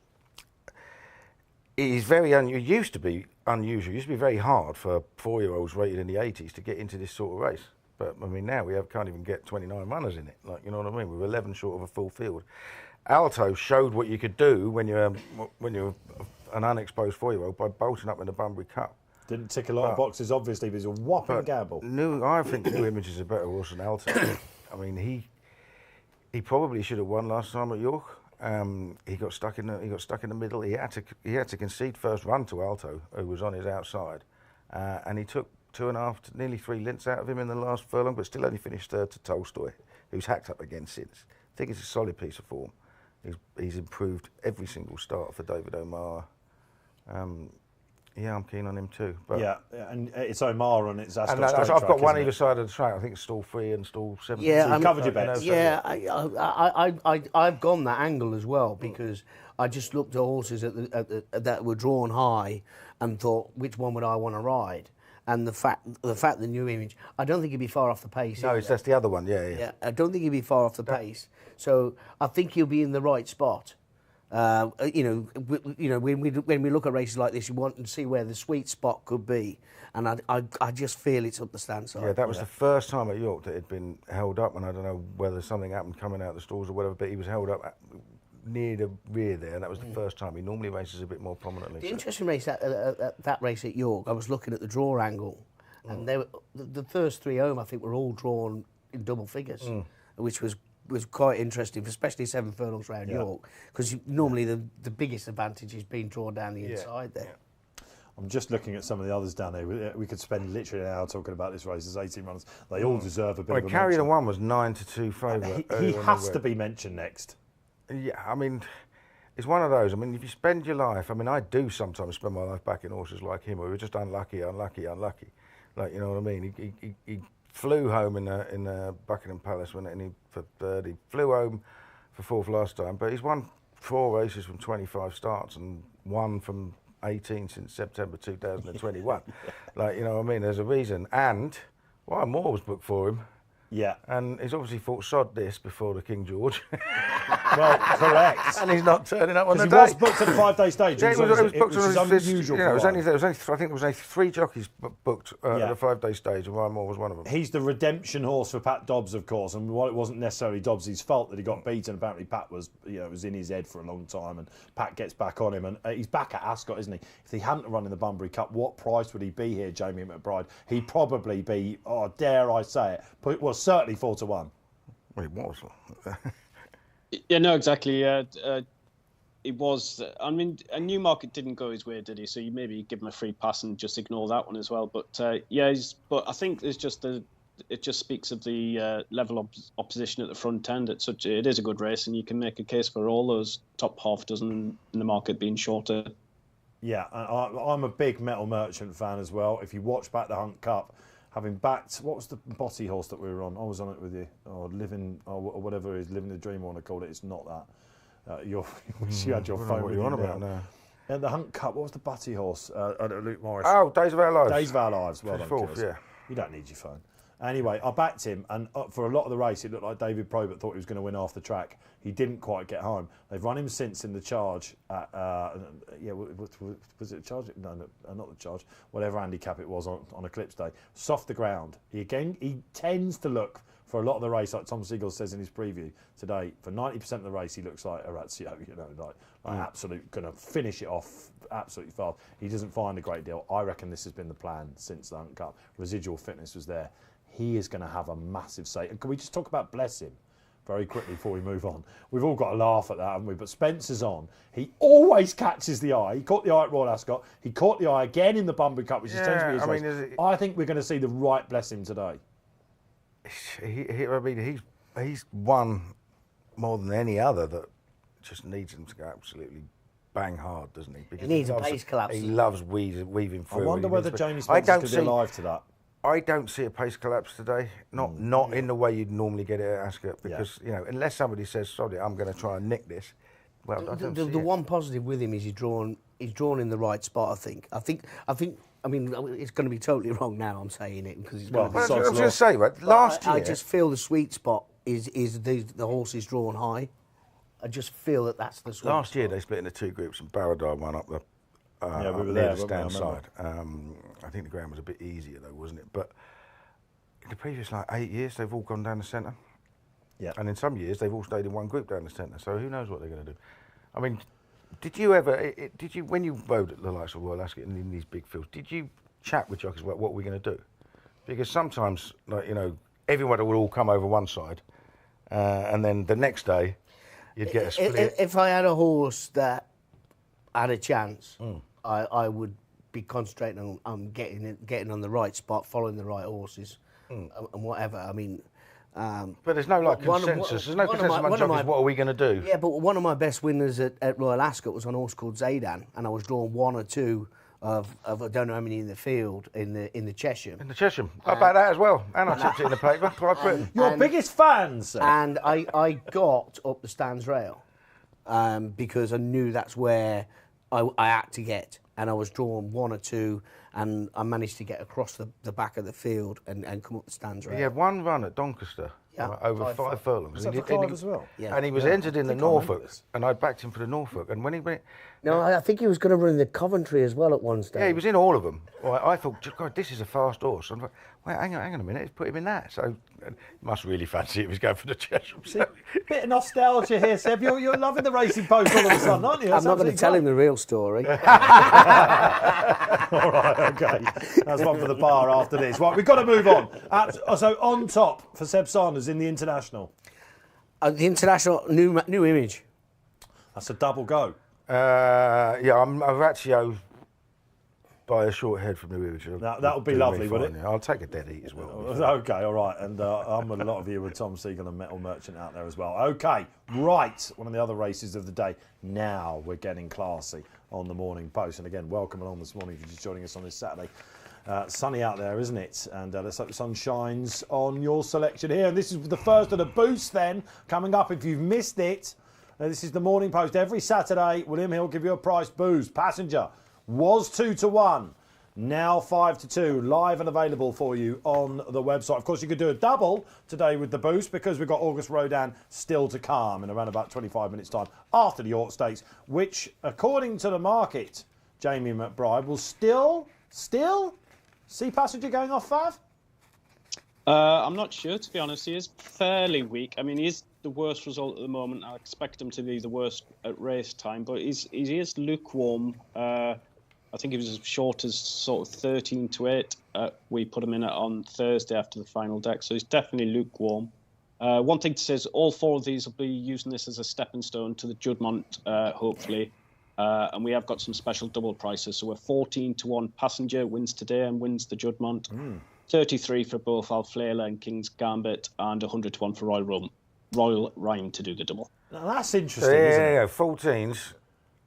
Speaker 3: it is very unusual. It used to be unusual. It used to be very hard for 4-year-olds rated in the 80s to get into this sort of race. But I mean, now can't even get 29 runners in it. Like, you know what I mean? We're 11 short of a full field. Alto showed what you could do when you're an unexposed 4-year-old by bolting up in the Bunbury Cup.
Speaker 1: Didn't tick a lot of boxes, obviously, but he's a whopping gamble.
Speaker 3: I think New Image is a better horse than Alto. I mean, he probably should have won last time at York. He got stuck in the middle. He had to concede first run to Alto, who was on his outside, and he took 2.5 to nearly 3 lengths out of him in the last furlong, but still only finished 3rd to Tolstoy, who's hacked up again since. I think it's a solid piece of form. He's improved every single start for David O'Mara. Yeah, I'm keen on him too. But
Speaker 1: yeah, and it's O'Mara and it's Ascot.
Speaker 3: And I've got one either side of the track. I think it's stall 3 and stall 7.
Speaker 2: Yeah,
Speaker 1: so you covered your bets.
Speaker 2: Yeah, I've gone that angle as well because I just looked at horses that were drawn high and thought, which one would I want to ride? And the fact the New Image, I don't think he'd be far off the pace.
Speaker 3: No, that's the other one. Yeah.
Speaker 2: I don't think he'd be far off the pace. So I think he'll be in the right spot. When we look at races like this, you want to see where the sweet spot could be, and I just feel it's up the stand side.
Speaker 3: Yeah, that was the first time at York that it had been held up, and I don't know whether something happened coming out of the stalls or whatever, but he was held up near the rear there, and that was the first time. He normally races a bit more prominently.
Speaker 2: The interesting race, that race at York, I was looking at the draw angle, and the first 3 home, I think, were all drawn in double figures, which was quite interesting, especially 7 furlongs round York, because normally the biggest advantage is being drawn down the inside there.
Speaker 1: Yeah. I'm just looking at some of the others down there. We could spend literally an hour talking about this race. There's 18 runners. They all deserve a bit of a
Speaker 3: Carry the
Speaker 1: mention.
Speaker 3: One was 9-2 favourite.
Speaker 1: He has to be mentioned next.
Speaker 3: Yeah, I mean, it's one of those. I mean, if you spend your life, I mean, I do sometimes spend my life backing horses like him, who are just unlucky. Like, you know what I mean? He flew home in Buckingham Palace for third. He flew home for fourth last time, but he's won 4 races from 25 starts and 1 from 18 since September 2021. Like, you know what I mean? There's a reason. And Wyatt Moore was booked for him.
Speaker 1: Yeah.
Speaker 3: And he's obviously thought, sod this before the King George.
Speaker 1: Well, correct.
Speaker 3: And he's not turning up on the
Speaker 1: He
Speaker 3: day.
Speaker 1: was booked at a 5-day stage.
Speaker 3: Yeah, it was booked
Speaker 1: which is
Speaker 3: on his
Speaker 1: unusual.
Speaker 3: I
Speaker 1: for
Speaker 3: think there was only 3 jockeys booked at a 5-day stage, and Wyatt Moore was one of them.
Speaker 1: He's the redemption horse for Pat Dobbs, of course, and while it wasn't necessarily Dobbs' fault that he got beaten, apparently Pat was, it was in his head for a long time, and Pat gets back on him, and he's back at Ascot, isn't he? If he hadn't run in the Bunbury Cup, what price would he be here, Jamie McBride? He'd probably be, dare I say it, well, certainly 4-1.
Speaker 3: Well, he was.
Speaker 4: Yeah, no, exactly. It was. I mean, Newmarket didn't go his way, did he? So you maybe give him a free pass and just ignore that one as well. But but I think it's just it just speaks of the level of opposition at the front end. It is a good race, and you can make a case for all those top half dozen in the market being shorter.
Speaker 1: Yeah, I'm a big Metal Merchant fan as well. If you watch back the Hunt Cup, having backed, what was the Botty horse that we were on? I was on it with you. Or whatever it is, Living the Dream, I want to call it. It's not that. You wish you had your phone with you on about now. At the Hunt Cup, what was the Butty horse? Luke Morris.
Speaker 3: Oh, Days of Our Lives.
Speaker 1: Days of Our Lives. Well done,
Speaker 3: fourth,
Speaker 1: Killers.
Speaker 3: yeah.
Speaker 1: You don't need your phone. Anyway, I backed him, and for a lot of the race, it looked like David Probert thought he was going to win half the track. He didn't quite get home. They've run him since in the charge. Was it a charge? No, not the charge. Whatever handicap it was on Eclipse Day. Soft the ground. He tends to look, for a lot of the race, like Tom Siegel says in his preview today, for 90% of the race, he looks like Orazio, like absolute, going to finish it off absolutely fast. He doesn't find a great deal. I reckon this has been the plan since the Hunt Cup. Residual fitness was there. He is going to have a massive say. And can we just talk about Bless Him very quickly before we move on? We've all got to laugh at that, haven't we? But Spencer's on. He always catches the eye. He caught the eye at Royal Ascot. He caught the eye again in the Bunbury Cup, which is tends to be his race. I think we're going to see the right Bless Him today.
Speaker 3: He's won more than any other that just needs him to go absolutely bang hard, doesn't he? Because
Speaker 2: he needs a pace collapse.
Speaker 3: He loves weaving through.
Speaker 1: I wonder whether Jamie Spencer's going to be alive to that.
Speaker 3: I don't see a pace collapse today. Not in the way you'd normally get it at Ascot, because unless somebody says, "Sorry, I'm going to try and nick this." Well, I don't see
Speaker 2: the one positive with him is he's drawn in the right spot. I think. I mean, it's going to be totally wrong now. I'm saying it because it's going to be.
Speaker 3: I was going to say, right, last year,
Speaker 2: I just feel the sweet spot is the horse is drawn high. I just feel that's the sweet spot.
Speaker 3: Last year they split into 2 groups, and Barradar won up the.
Speaker 1: We were
Speaker 3: near
Speaker 1: there,
Speaker 3: the stand side. I think the ground was a bit easier though, wasn't it? But in the previous 8 years, they've all gone down the centre.
Speaker 1: Yeah.
Speaker 3: And in some years, they've all stayed in one group down the centre. So who knows what they're going to do? I mean, did you when you rode at the likes of Royal Ascot and in these big fields, did you chat with jockeys about what we're going to do? Because sometimes, everyone would all come over one side, and then the next day, you'd get a split.
Speaker 2: If I had a horse that had a chance, I would be concentrating on getting on the right spot, following the right horses, and whatever. I mean,
Speaker 3: but there's no consensus. There's no consensus among jockeys. What are we going to do?
Speaker 2: Yeah, but one of my best winners at Royal Ascot was on a horse called Zaydan, and I was drawn 1 or 2 of I don't know how many in the field in the Chesham.
Speaker 3: In the Chesham, how about that as well? And I tipped it in the paper. Clive Britton.
Speaker 1: Your biggest fans, sir.
Speaker 2: And I got up the stands rail because I knew that's where I had to get, and I was drawn 1 or 2, and I managed to get across the back of the field and come up the stands rail.
Speaker 3: He had one run at Doncaster
Speaker 2: Yeah,
Speaker 3: over 5 furlongs.
Speaker 1: Was that for Clive as well?
Speaker 2: Yeah.
Speaker 3: And he was entered in the Norfolk, and I backed him for the Norfolk. And when he went,
Speaker 2: No, I think he was going to run the Coventry as well at one stage.
Speaker 3: yeah, he was in all of them. Well, I thought, God, this is a fast horse. And I thought, wait, hang on a minute, let's put him in that. So he must really fancy it if he's going for the Cheshire.
Speaker 1: Bit of nostalgia here, Seb. You're loving the Racing Post all of a sudden, aren't you?
Speaker 2: I'm not going to tell him the real story.
Speaker 1: All right, okay. That's one for the bar after this. Right, we've got to move on. So on top for Seb Sanders in the International.
Speaker 2: The International new image.
Speaker 1: That's a double go.
Speaker 3: Yeah, I've actually by a short head from the Image.
Speaker 1: That would be lovely, wouldn't it?
Speaker 3: Yeah. I'll take a dead heat as well.
Speaker 1: Okay, all right. And I'm with a lot of you with Tom Siegel and Metal Merchant out there as well. Okay, right. One of the other races of the day. Now we're getting classy on the Morning Post. And again, welcome along this morning if you're just joining us on this Saturday. Sunny out there, isn't it? And let's hope the sun shines on your selection here. And this is the first of the boost then, coming up if you've missed it. This is the Morning Post. Every Saturday, William Hill give you a price boost. Passenger was 2-1, now 5-2. Live and available for you on the website. Of course, you could do a double today with the boost because we've got August Rodan still to come in around about 25 minutes' time after the York Stakes, which, according to the market, Jamie McBride will still see Passenger going off, Fav?
Speaker 4: I'm not sure, to be honest. He is fairly weak. I mean, he is the worst result at the moment. I expect him to be the worst at race time, but he is lukewarm. I think he was as short as sort of 13-8. We put him in on Thursday after the final deck, so he's definitely lukewarm. One thing to say is all 4 of these will be using this as a stepping stone to the Juddmonte, hopefully. And we have got some special double prices. So we're 14-1 Passenger wins today and wins the Juddmonte. 33 for both Alflela and King's Gambit, and 100-1 for Royal Rhyme to do the double.
Speaker 1: Now that's interesting, isn't it?
Speaker 3: Yeah, 14s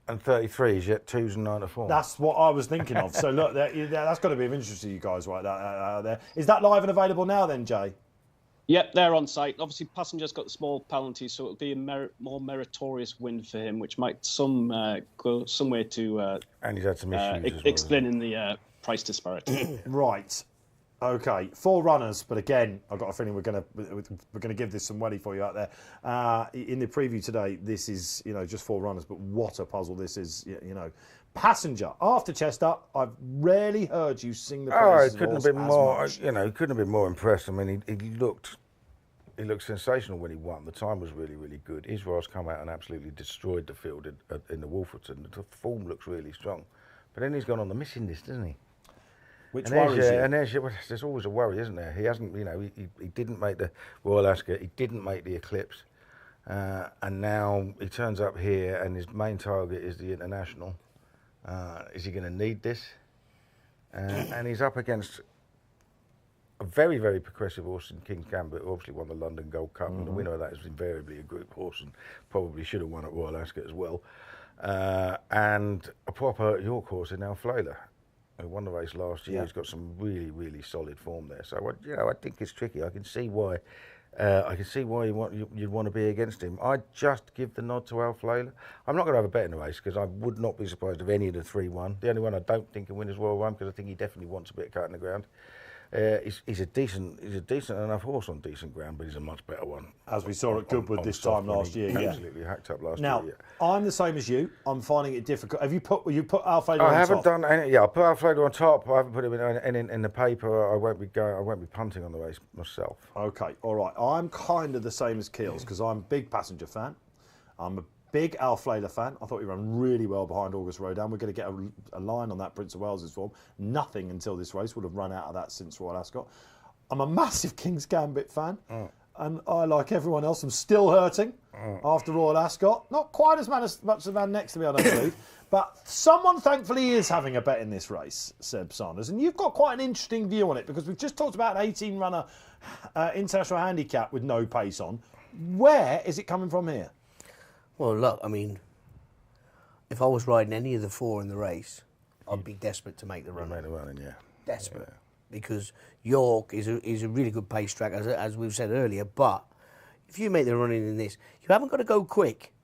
Speaker 3: and 33s, yet 2s and 9-4.
Speaker 1: That's what I was thinking of. So look, that's got to be of interest to you guys right there. Is that live and available now then, Jay?
Speaker 4: Yep, they're on site. Obviously, Passenger's got the small penalty, so it'll be a more meritorious win for him, which might go some way to
Speaker 3: and he's had some issues as well,
Speaker 4: explaining the price disparity.
Speaker 1: Right. Okay, 4 runners, but again, I've got a feeling we're going to give this some welly for you out there. In the preview today, this is just 4 runners, but what a puzzle this is. Passenger after Chester. I've rarely heard you sing the praises.
Speaker 3: It couldn't have been more. Couldn't have been more impressed. I mean, he looked sensational when he won. The time was really, really good. Israel's come out and absolutely destroyed the field in the Wolferton. The form looks really strong, but then he's gone on the missing list, hasn't he?
Speaker 1: Which worries you?
Speaker 3: And there's always a worry, isn't there? He hasn't, he didn't make the Royal Ascot, he didn't make the Eclipse, and now he turns up here and his main target is the International. Is he going to need this? And he's up against a very, very progressive horse in King's Gambit, who obviously won the London Gold Cup, and the winner of that is invariably a group horse and probably should have won at Royal Ascot as well. And a proper York horse in Alflela, who won the race last year. He's got some really, really solid form there. So I think it's tricky. I can see why. You'd want to be against him. I'd just give the nod to Alflela. I'm not going to have a bet in the race because I would not be surprised if any of the 3 won. The only one I don't think can win is Royal Rhyme because I think he definitely wants a bit of cut in the ground. He's a decent enough horse on decent ground, but he's a much better one.
Speaker 1: As we saw at Goodwood this time last year.
Speaker 3: Absolutely hacked up last year.
Speaker 1: Now, I'm the same as you. I'm finding it difficult. Have you put Alflela on top?
Speaker 3: I haven't done any. I put Alflela on top. I haven't put him in the paper. I won't be punting on the race myself. Okay,
Speaker 1: all right. I'm kind of the same as Keels because I'm a big Passenger fan. I'm a big Alflela fan. I thought he ran really well behind August Rodan. We're going to get a line on that Prince of Wales's form. Nothing until this race would have run out of that since Royal Ascot. I'm a massive King's Gambit fan, and I, like everyone else, am still hurting after Royal Ascot. Not quite as much as the man next to me, I don't believe, but someone thankfully is having a bet in this race, Seb Sanders, and you've got quite an interesting view on it because we've just talked about an 18-runner international handicap with no pace on. Where is it coming from here?
Speaker 2: Well, look, I mean, if I was riding any of the 4 in the race, I'd be desperate to make the run.
Speaker 3: Make the running, yeah.
Speaker 2: Desperate. Yeah. Because York is a really good pace track, as we've said earlier, but if you make the running in this, you haven't got to go quick,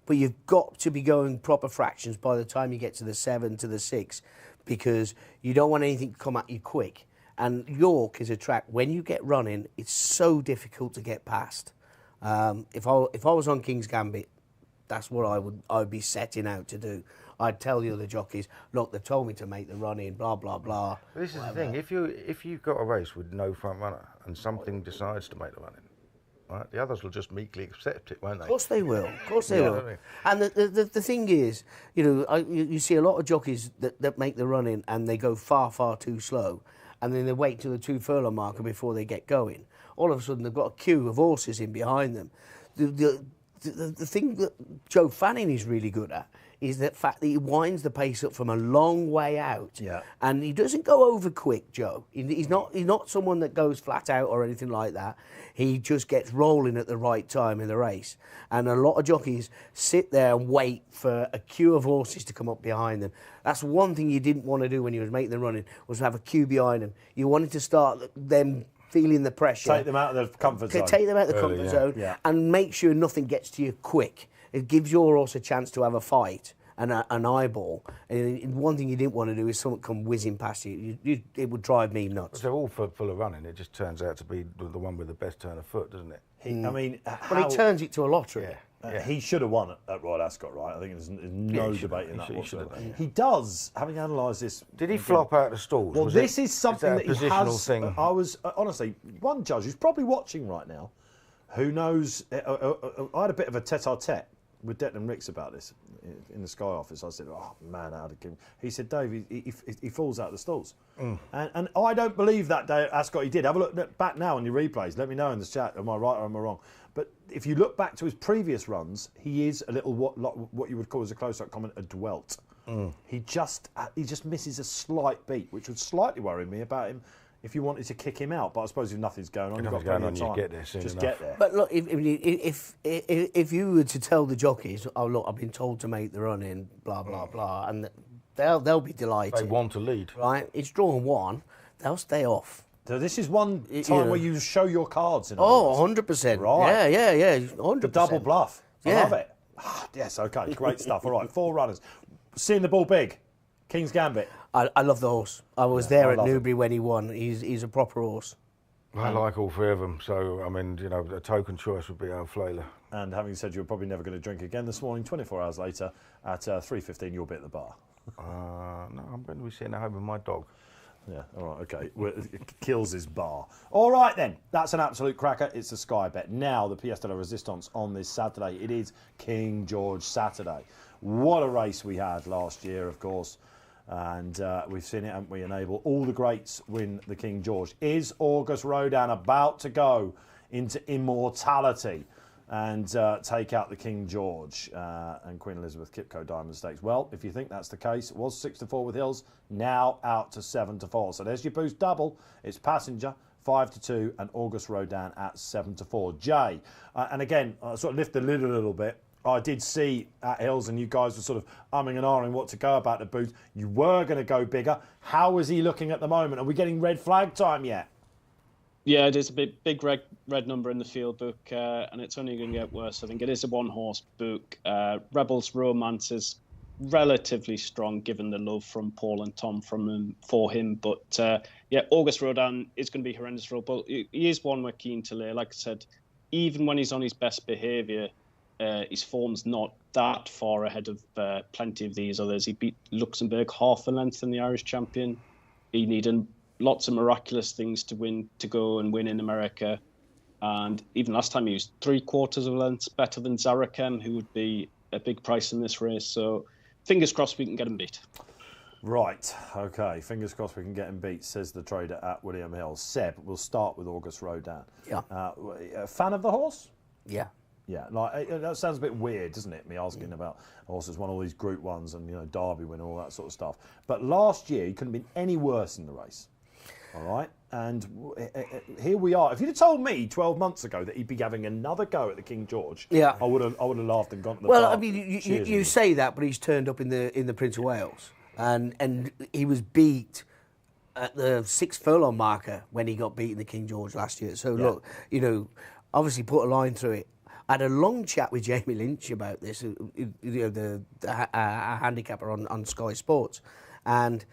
Speaker 2: but you've got to be going proper fractions by the time you get to the 7, to the 6, because you don't want anything to come at you quick. And York is a track, when you get running, it's so difficult to get past. If I was on King's Gambit, that's what I would be setting out to do. I'd tell the other jockeys, look, they've told me to make the run in, blah, blah, blah.
Speaker 3: But this is the thing, if you've got a race with no front runner and something decides to make the run in, right, the others will just meekly accept it, won't they?
Speaker 2: Of course they will. Of course they will. And the thing is, you see a lot of jockeys that make the run in and they go far, far too slow, and then they wait till the 2 furlong marker before they get going. All of a sudden, they've got a queue of horses in behind them. The thing that Joe Fanning is really good at is the fact that he winds the pace up from a long way out.
Speaker 1: Yeah.
Speaker 2: And he doesn't go over quick, Joe. He's not someone that goes flat out or anything like that. He just gets rolling at the right time in the race. And a lot of jockeys sit there and wait for a queue of horses to come up behind them. That's one thing you didn't want to do when you was making the running, was have a queue behind them. You wanted to start them feeling the pressure.
Speaker 1: Take them out of the comfort zone.
Speaker 2: Take them out of the comfort zone and make sure nothing gets to you quick. It gives your horse a chance to have a fight and an eyeball. And one thing you didn't want to do is someone come whizzing past you. It would drive me nuts.
Speaker 3: They're all full of running. It just turns out to be the one with the best turn of foot, doesn't it?
Speaker 1: I mean,
Speaker 2: Well, he turns it to a lottery.
Speaker 1: He should have won at Royal Ascot, right? I think there's no debate in that
Speaker 3: He should have
Speaker 1: whatsoever.
Speaker 3: done.
Speaker 1: He does, having analysed this.
Speaker 3: Did he flop out of the stalls?
Speaker 1: Well,
Speaker 3: Was
Speaker 1: this
Speaker 3: it-
Speaker 1: is something
Speaker 3: that
Speaker 1: that
Speaker 3: a
Speaker 1: he
Speaker 3: positional
Speaker 1: has.
Speaker 3: thing?
Speaker 1: I was honestly one judge who's probably watching right now, who knows. I had a bit of a tete-a-tete with Declan Ricks about this in the Sky office. I said, "Oh man, how did King?" He said, "Dave, he falls out of the stalls," and I don't believe that day at Ascot he did. Have a look back now on your replays. Let me know in the chat. Am I right or am I wrong? But if you look back to his previous runs, he is a little what you would call as a close-up comment a dwelt. He just misses a slight beat, which would slightly worry me about him. If you wanted to kick him out, but I suppose if nothing's going on, you've got plenty of time.
Speaker 3: You get there soon
Speaker 1: Just
Speaker 3: enough.
Speaker 1: get there.
Speaker 2: But look, if you were to tell the jockeys, oh look, I've been told to make the run in, blah blah blah, and they'll be delighted.
Speaker 3: They want to lead.
Speaker 2: Right? It's drawn 1. They'll stay off.
Speaker 1: So this is one time where you show your cards. In other
Speaker 2: Oh,
Speaker 1: words.
Speaker 2: 100%.
Speaker 1: Right.
Speaker 2: Yeah, 100%.
Speaker 1: The double bluff. I
Speaker 2: Yeah.
Speaker 1: love it. Yes, okay, great stuff. All right, 4 runners. Seeing the ball big. King's Gambit.
Speaker 2: I love the horse. I was there
Speaker 1: I
Speaker 2: at
Speaker 1: love
Speaker 2: Newbury when he won. He's a proper horse.
Speaker 3: I like all 3 of them, so I mean, a token choice would be our Flaler.
Speaker 1: And having said you're probably never going to drink again this morning, 24 hours later at 3:15 you'll be at the bar.
Speaker 3: No, I'm going to be sitting at home with my dog.
Speaker 1: Yeah, all right, okay. It kills his bar. All right, then. That's an absolute cracker. It's a Sky Bet. Now, the Pièce de la Résistance on this Saturday. It is King George Saturday. What a race we had last year, of course. And we've seen it, haven't we? Enable all the greats win the King George. Is August Rodin about to go into immortality and take out the King George and Queen Elizabeth Qipco Diamond Stakes? Well, if you think that's the case, it was 6-4 with Hills, now out to 7-4. So there's your boost double. It's Passenger, 5-2, and August Rodin at 7-4. Jay, and again, I sort of lift the lid a little bit. I did see at Hills, and you guys were sort of umming and ahhing what to go about the boost. You were going to go bigger. How is he looking at the moment? Are we getting red flag time yet?
Speaker 4: Yeah, it is a big red number in the field book, and it's only going to get worse. I think it is a 1-horse book. Rebels Romance is relatively strong, given the love from Paul and Tom for him. But August Rodin is going to be horrendous for but he is one we're keen to lay. Like I said, even when he's on his best behaviour, his form's not that far ahead of plenty of these others. He beat Luxembourg half a length in the Irish champion. He needed lots of miraculous things to go and win in America. And even last time he was 3/4 of a length better than Zarakem, who would be a big price in this race. So fingers crossed we can get him beat.
Speaker 1: Right, okay. Fingers crossed we can get him beat, says the trader at William Hill. Seb, we'll start with August Rodin.
Speaker 2: Yeah.
Speaker 1: A fan of the horse?
Speaker 2: Yeah.
Speaker 1: Yeah, that sounds a bit weird, doesn't it? Me asking about horses won all these Group 1s and Derby win, all that sort of stuff. But last year he couldn't have been any worse in the race. All right, and here we are. If you'd have told me 12 months ago that he'd be having another go at the King George,
Speaker 2: yeah,
Speaker 1: I would have laughed and gone to the
Speaker 2: Well,
Speaker 1: bar.
Speaker 2: I mean, you say that, but he's turned up in the Prince of Wales, and he was beat at the 6 furlong marker when he got beaten the King George last year. So look, obviously put a line through it. I had a long chat with Jamie Lynch about this, the handicapper on Sky Sports, and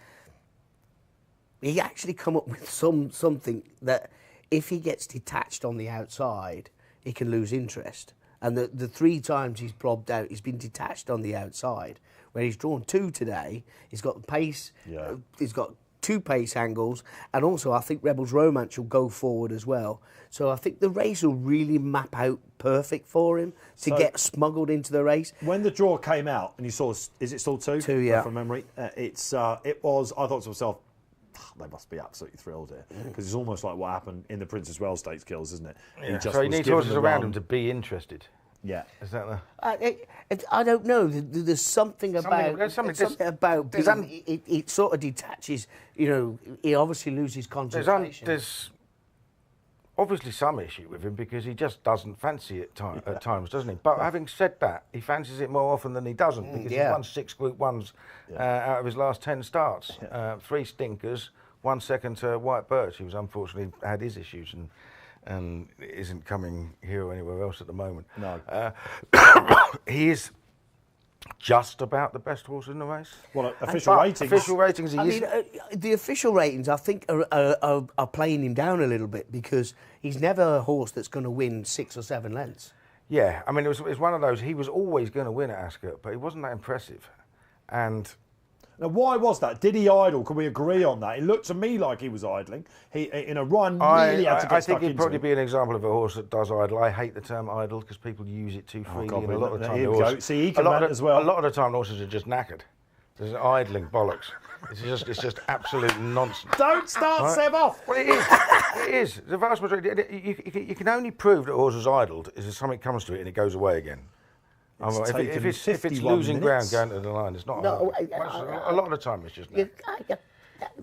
Speaker 2: he actually come up with something that if he gets detached on the outside, he can lose interest. And the 3 times he's blobbed out, he's been detached on the outside. Where he's drawn 2 today, he's got the pace, he's got 2 pace angles, and also I think Rebels Romance will go forward as well. So I think the race will really map out perfect for him to get smuggled into the race.
Speaker 1: When the draw came out and you saw, is it still 2?
Speaker 2: 2, yeah.
Speaker 1: From memory. It was, I thought to myself, they must be absolutely thrilled here. Because it's almost like what happened in the Princess Wales Stakes Kills, isn't it?
Speaker 3: Yeah. So he needs horses around him to be interested.
Speaker 1: Yeah.
Speaker 3: Is that the...
Speaker 2: I don't know. There's something about it sort of detaches. You know, he obviously loses concentration.
Speaker 3: There's obviously some issue with him because he just doesn't fancy it at times, doesn't he? But having said that, he fancies it more often than he doesn't because he's won 6 Group 1s out of his last 10 starts. 3 stinkers, 1 second to White Birch. He was unfortunately had his issues and isn't coming here or anywhere else at the moment.
Speaker 1: No.
Speaker 3: He is just about the best horse in the race.
Speaker 1: Well, official ratings.
Speaker 3: Official ratings,
Speaker 2: the official ratings, I think, are playing him down a little bit because he's never a horse that's going to win 6 or 7 lengths.
Speaker 3: Yeah, I mean, it was one of those, he was always going to win at Ascot, but he wasn't that impressive. And...
Speaker 1: Now, why was that? Did he idle? Can we agree on that? It looked to me like he was idling. He, in a run, really had to get
Speaker 3: I
Speaker 1: stuck
Speaker 3: think he'd
Speaker 1: into
Speaker 3: probably
Speaker 1: it.
Speaker 3: be an example of a horse that does idle. I hate the term idle because people use it too freely.
Speaker 1: God,
Speaker 3: and a lot of the time,
Speaker 1: here we go. See, he can
Speaker 3: a lot
Speaker 1: rant as well.
Speaker 3: A lot of the time, horses are just knackered. There's idling bollocks. It's just absolute nonsense.
Speaker 1: Don't start Seb off.
Speaker 3: Well, it is. It is. The vast majority. You can only prove that a horse is idled is if something comes to it and it goes away again. If it's losing ground going to the line, it's not.
Speaker 2: No,
Speaker 3: a lot of the time it's just.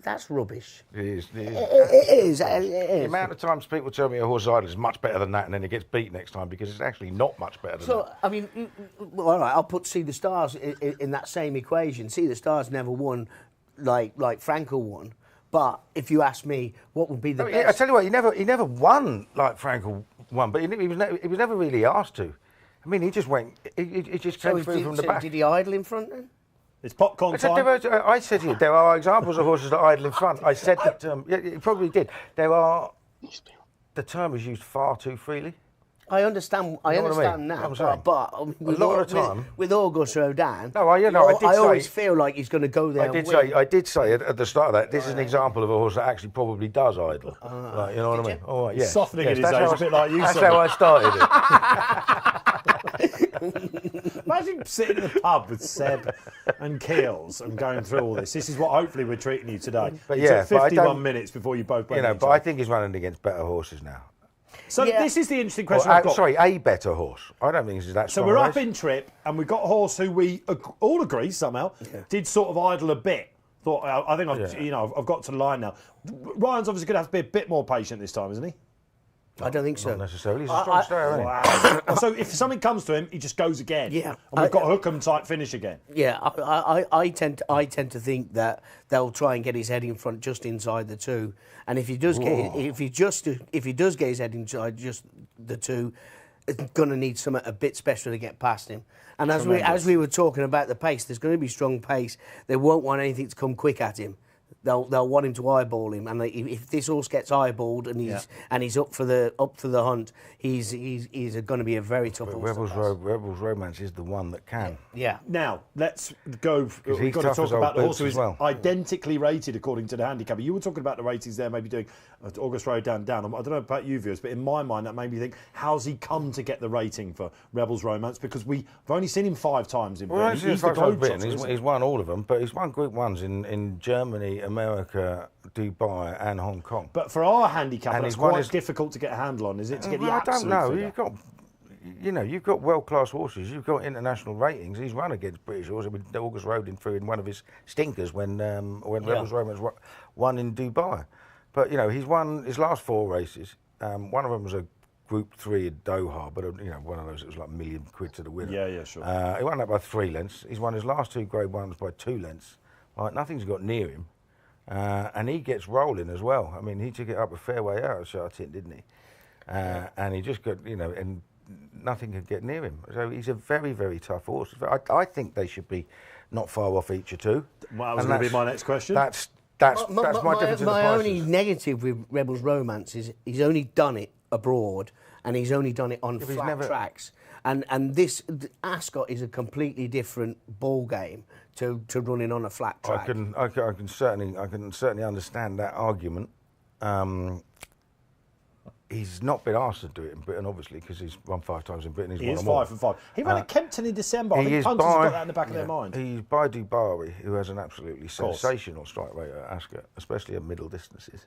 Speaker 2: That's rubbish.
Speaker 3: It is.
Speaker 2: It is.
Speaker 3: The amount of times people tell me a horse idle is much better than that, and then it gets beat next time because it's actually not much better than that.
Speaker 2: So, I mean, well, all right, I'll put See the Stars in that same equation. See the Stars never won like Frankel won. But if you ask me, what would be the best?
Speaker 3: I tell you what, he never won like Frankel won, but he was never really asked to. I mean, he just went. He just came through from the back.
Speaker 2: Did he idle in front then?
Speaker 1: It's popcorn time.
Speaker 3: I said to you, there are examples of horses that idle in front. I said that. Yeah, he probably did. The term is used far too freely.
Speaker 2: I understand. I understand that. But
Speaker 3: a lot of the time,
Speaker 2: with August Rodin,
Speaker 3: I
Speaker 2: always feel like he's going to go there.
Speaker 3: I did say at the start of that. This is an example of a horse that actually probably does idle. You know what I mean? All right, yes.
Speaker 1: Softening in his age, a bit like you.
Speaker 3: That's how I started
Speaker 1: it. Imagine sitting in a pub with Seb and Keels and going through all this. This is what hopefully we're treating you today.
Speaker 3: But
Speaker 1: it took 51 minutes before you both.
Speaker 3: But I think he's running against better horses now.
Speaker 1: So this is the interesting question I've got.
Speaker 3: Sorry, a better horse. I don't think this is that strong.
Speaker 1: So we're up in trip, and we've got a horse who we all agree somehow did sort of idle a bit. I think I've got to the line now. Ryan's obviously going to have to be a bit more patient this time, isn't he?
Speaker 2: I don't think so.
Speaker 3: Not necessarily. He's a strong stayer, isn't
Speaker 1: he? So if something comes to him, he just goes again.
Speaker 2: Yeah.
Speaker 1: And we've got a hook 'em type finish again.
Speaker 2: Yeah, I tend to think that they'll try and get his head in front just inside the 2, and if he does get his head inside just the 2, it's going to need something a bit special to get past him. And as we were talking about the pace, there's going to be strong pace. They won't want anything to come quick at him. They'll want him to eyeball him, and if this horse gets eyeballed and he's up for the hunt, he's going to be a very tough horse.
Speaker 3: Rebels Romance is the one that can.
Speaker 1: Yeah. Now let's go. We've got to talk about the horse who is identically rated according to the handicapper. You were talking about the ratings there, maybe doing August Road down. I don't know about you viewers, but in my mind that made me think: how's he come to get the rating for Rebels Romance? Because we've only seen him 5 times in Britain.
Speaker 3: He's won all of them, but he's won Group 1s in Germany, America, Dubai and Hong Kong.
Speaker 1: But for our handicap, it's quite difficult to get a handle on, is it? To get the absolute figure?
Speaker 3: You've got world-class horses. You've got international ratings. He's run against British horses. I mean, August rode him through in one of his stinkers when Rebels Romance won in Dubai. But he's won his last 4 races. One of them was a Group 3 at Doha, but one of those that was like £1 million to the winner.
Speaker 1: Yeah, sure.
Speaker 3: He won that by 3 lengths. He's won his last 2 Grade 1s by 2 lengths. Nothing's got near him. And he gets rolling as well. I mean, he took it up a fair way out of Chartin, didn't he? And he just got, and nothing could get near him. So he's a very, very tough horse. I think they should be not far off each or 2.
Speaker 1: Well, that was going to be my next question.
Speaker 3: That's my difference in the
Speaker 2: My
Speaker 3: prices.
Speaker 2: only negative with Rebels Romance is he's only done it abroad and he's only done it on flat tracks. And this Ascot is a completely different ball game to running on a flat track.
Speaker 3: I can certainly understand that argument. He's not been asked to do it in Britain, obviously, because he's won 5 times in Britain.
Speaker 1: He is 5 for 5. He ran at Kempton in December. I think punters have got that in the back of their mind.
Speaker 3: He's by Dubarry, who has an absolutely sensational strike rate at Ascot, especially at middle distances.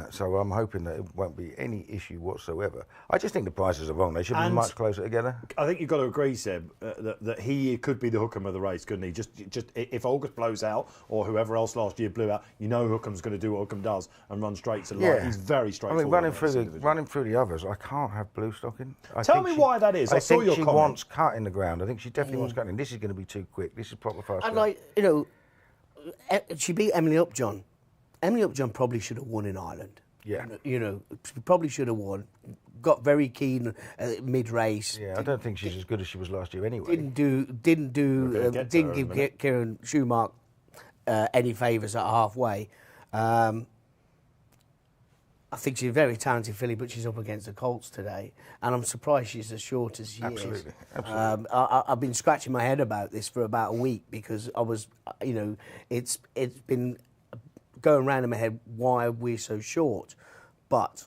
Speaker 3: So I'm hoping that it won't be any issue whatsoever. I just think the prices are wrong. They should be much closer together.
Speaker 1: I think you've got to agree, Seb, that he could be the Hookham of the race, couldn't he? Just if August blows out or whoever else last year blew out, you know Hookham's going to do what Hookham does and run straight to the line. He's very straightforward.
Speaker 3: I mean, running through the others, I can't have blue stocking.
Speaker 1: Tell me why that is. I saw your
Speaker 3: think she
Speaker 1: comment.
Speaker 3: wants cut in the ground. I think she definitely wants cut in. This is going to be too quick. This is proper fast.
Speaker 2: And she beat Emily Upjohn. Emily Upjohn probably should have won in Ireland.
Speaker 3: Yeah.
Speaker 2: She probably should have won. Got very keen mid-race.
Speaker 3: Yeah, I don't think she's as good as she was last year anyway.
Speaker 2: Didn't give Kieran Schumacher any favours at halfway. I think she's a very talented filly, but she's up against the Colts today, and I'm surprised she's as short as she is. Absolutely. I've been scratching my head about this for about a week because I was, it's been going round in my head why we're so short, but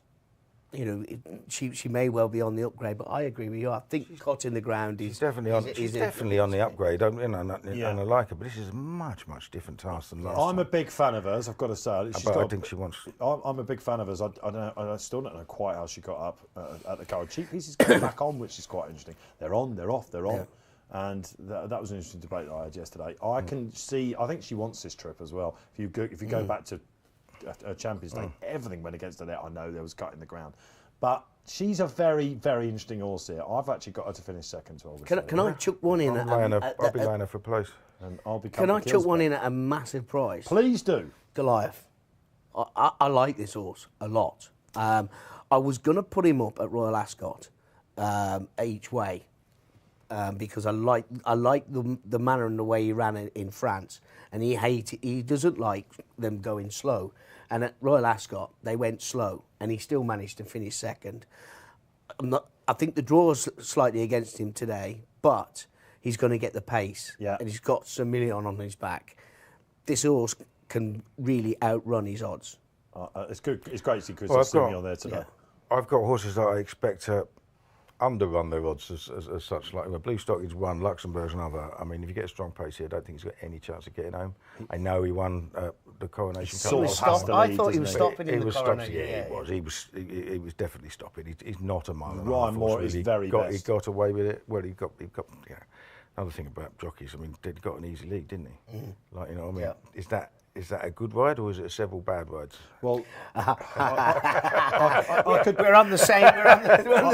Speaker 2: she may well be on the upgrade. But I agree with you. I think cut in the ground is
Speaker 3: she's definitely on the upgrade. And I like her, but this is a much different task than last time.
Speaker 1: I'm a big fan of hers. I've got to say,
Speaker 3: I think she wants.
Speaker 1: I'm a big fan of hers. I still don't know quite how she got up at the car. Cheap pieces going back on, which is quite interesting. They're on, they're off, they're on. Yeah. And that was an interesting debate that I had yesterday. I think she wants this trip as well. If you go back to a Champions Day, everything went against her there. I know there was cut in the ground. But she's a very, very interesting horse here. I've actually got her to finish second to August.
Speaker 2: Can I chuck one in?
Speaker 3: I'll be laying her for a place.
Speaker 1: And I'll be.
Speaker 2: Can I chuck one in at a massive price?
Speaker 1: Please do.
Speaker 2: Goliath. I like this horse a lot. I was going to put him up at Royal Ascot each way. Because I like the manner and the way he ran in France, and he doesn't like them going slow. And at Royal Ascot they went slow, and he still managed to finish second. I think the draw's slightly against him today, but he's going to get the pace, and he's got some million on his back. This horse can really outrun his odds.
Speaker 1: It's good. It's great to see Chris on there today.
Speaker 3: Yeah. I've got horses that I expect to underrun their odds as such. Like Blue Stockings won, Luxembourg's another. I mean, if you get a strong pace here, I don't think he's got any chance of getting home. I know he won the Coronation Cup.
Speaker 2: I thought he was stopping in the Coronation.
Speaker 3: Yeah, he was. He was definitely stopping. He's not a mile and a half.
Speaker 1: Ryan Moore is very best.
Speaker 3: He got away with it. Well, he got. Another thing about jockeys, I mean, he got an easy lead, didn't he? Like, I mean, is that a good ride or is it several bad rides?
Speaker 1: Well,
Speaker 2: we're on the